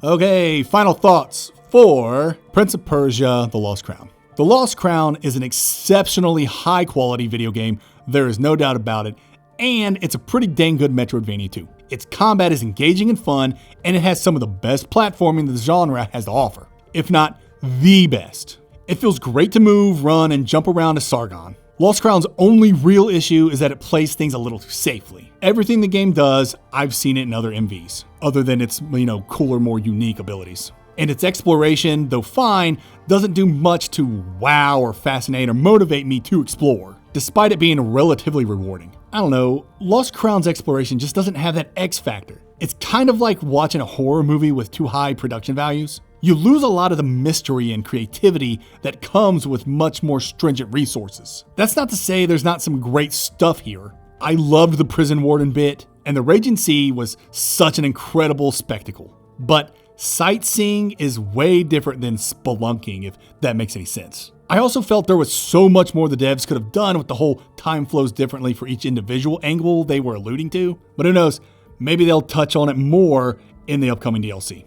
Okay, final thoughts for Prince of Persia: The Lost Crown. The Lost Crown is an exceptionally high quality video game. There is no doubt about it. And it's a pretty dang good Metroidvania too. Its combat is engaging and fun, and it has some of the best platforming the genre has to offer, if not the best. It feels great to move, run, and jump around as Sargon. Lost Crown's only real issue is that it plays things a little too safely. Everything the game does, I've seen it in other MVs, other than its, cooler, more unique abilities. And its exploration, though fine, doesn't do much to wow or fascinate or motivate me to explore, despite it being relatively rewarding. I don't know, Lost Crown's exploration just doesn't have that X factor. It's kind of like watching a horror movie with too high production values. you lose a lot of the mystery and creativity that comes with much more stringent resources. That's not to say there's not some great stuff here. I loved the prison warden bit, and the Raging Sea was such an incredible spectacle. But sightseeing is way different than spelunking, if that makes any sense. I also felt there was so much more the devs could have done with the whole time flows differently for each individual angle they were alluding to. But who knows, maybe they'll touch on it more in the upcoming DLC.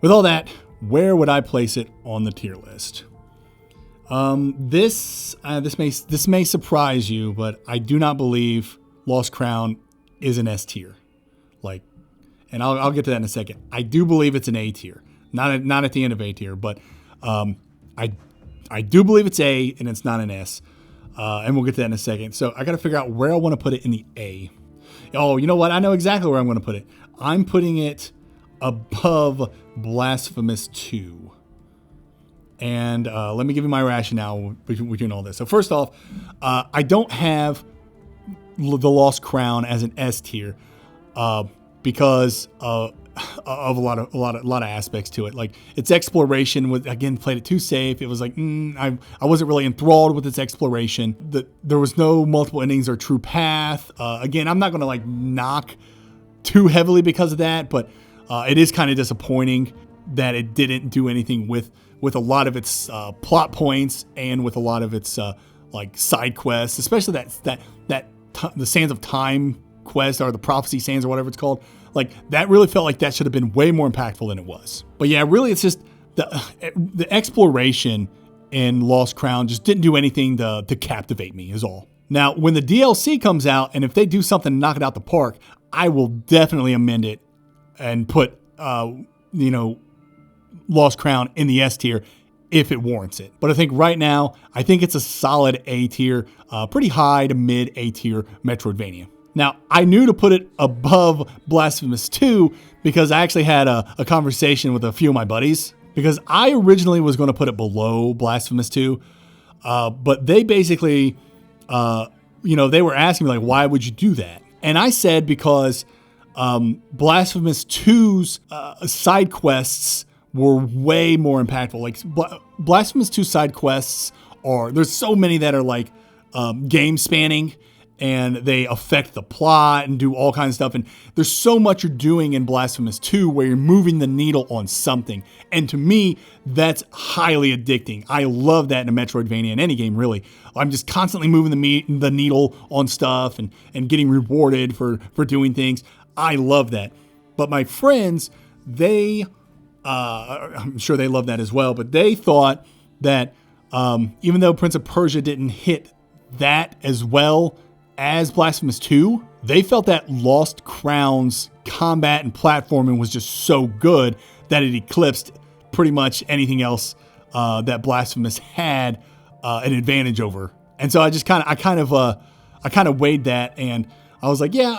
With all that, where would I place it on the tier list? This may surprise you, but I do not believe Lost Crown is an S tier. And I'll get to that in a second. I do believe it's an A tier, not at the end of A tier, but I do believe it's A and it's not an S, and we'll get to that in a second. So I got to figure out where I want to put it in the A. Oh, you know what? I know exactly where I'm going to put it. I'm putting it above Blasphemous 2. And let me give you my rationale between all this. So first off, I don't have the Lost Crown as an S tier because of a lot of aspects to it. Like its exploration was, again, played it too safe. It was like I wasn't really enthralled with its exploration. There was no multiple endings or true path. Again, I'm not going to knock too heavily because of that, but it is kind of disappointing that it didn't do anything with a lot of its plot points and with a lot of its side quests, especially the Sands of Time quest, or the Prophecy Sands, or whatever it's called. That really felt like that should have been way more impactful than it was. But yeah, really, it's just the exploration in Lost Crown just didn't do anything to captivate me, is all. Now, when the DLC comes out, and if they do something to knock it out the park, I will definitely amend it and put Lost Crown in the S tier if it warrants it. But I think right now, I think it's a solid A tier, pretty high to mid A tier Metroidvania. Now, I knew to put it above Blasphemous 2 because I actually had a conversation with a few of my buddies, because I originally was going to put it below Blasphemous 2, but they basically, they were asking me, why would you do that? And I said because Blasphemous 2's side quests were way more impactful. Blasphemous 2 side quests there's so many that are game spanning, and they affect the plot and do all kinds of stuff. And there's so much you're doing in Blasphemous 2 where you're moving the needle on something. And to me, that's highly addicting. I love that in a Metroidvania, in any game, really. I'm just constantly moving the needle on stuff and getting rewarded for doing things. I love that. But my friends, I'm sure they love that as well, but they thought that even though Prince of Persia didn't hit that as well as Blasphemous 2, they felt that Lost Crown's combat and platforming was just so good that it eclipsed pretty much anything else that Blasphemous had an advantage over. And so I kind of weighed that, and I was like, yeah,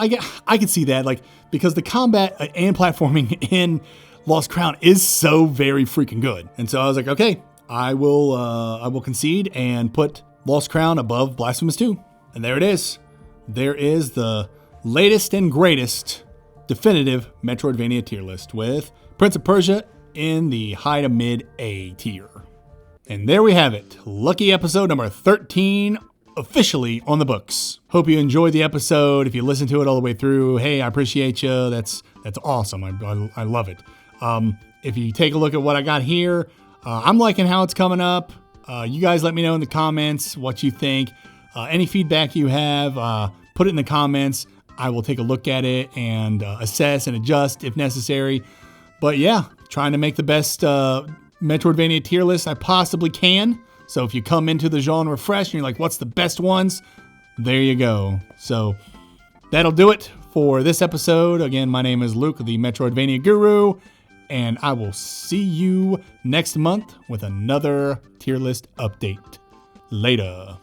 I can see that, because the combat and platforming in Lost Crown is so very freaking good. And so I was like, okay, I will concede and put Lost Crown above Blasphemous 2. And there it is. There is the latest and greatest definitive Metroidvania tier list, with Prince of Persia in the high to mid A tier. And there we have it. Lucky episode number 13 officially on the books. Hope you enjoyed the episode. If you listened to it all the way through, hey, I appreciate you. That's awesome. I love it. If you take a look at what I got here, I'm liking how it's coming up. You guys let me know in the comments what you think. Any feedback you have, put it in the comments. I will take a look at it and assess and adjust if necessary. But yeah, trying to make the best Metroidvania tier list I possibly can. So if you come into the genre fresh and you're like, what's the best ones? There you go. So that'll do it for this episode. Again, my name is Luke, the Metroidvania Guru, and I will see you next month with another tier list update. Later.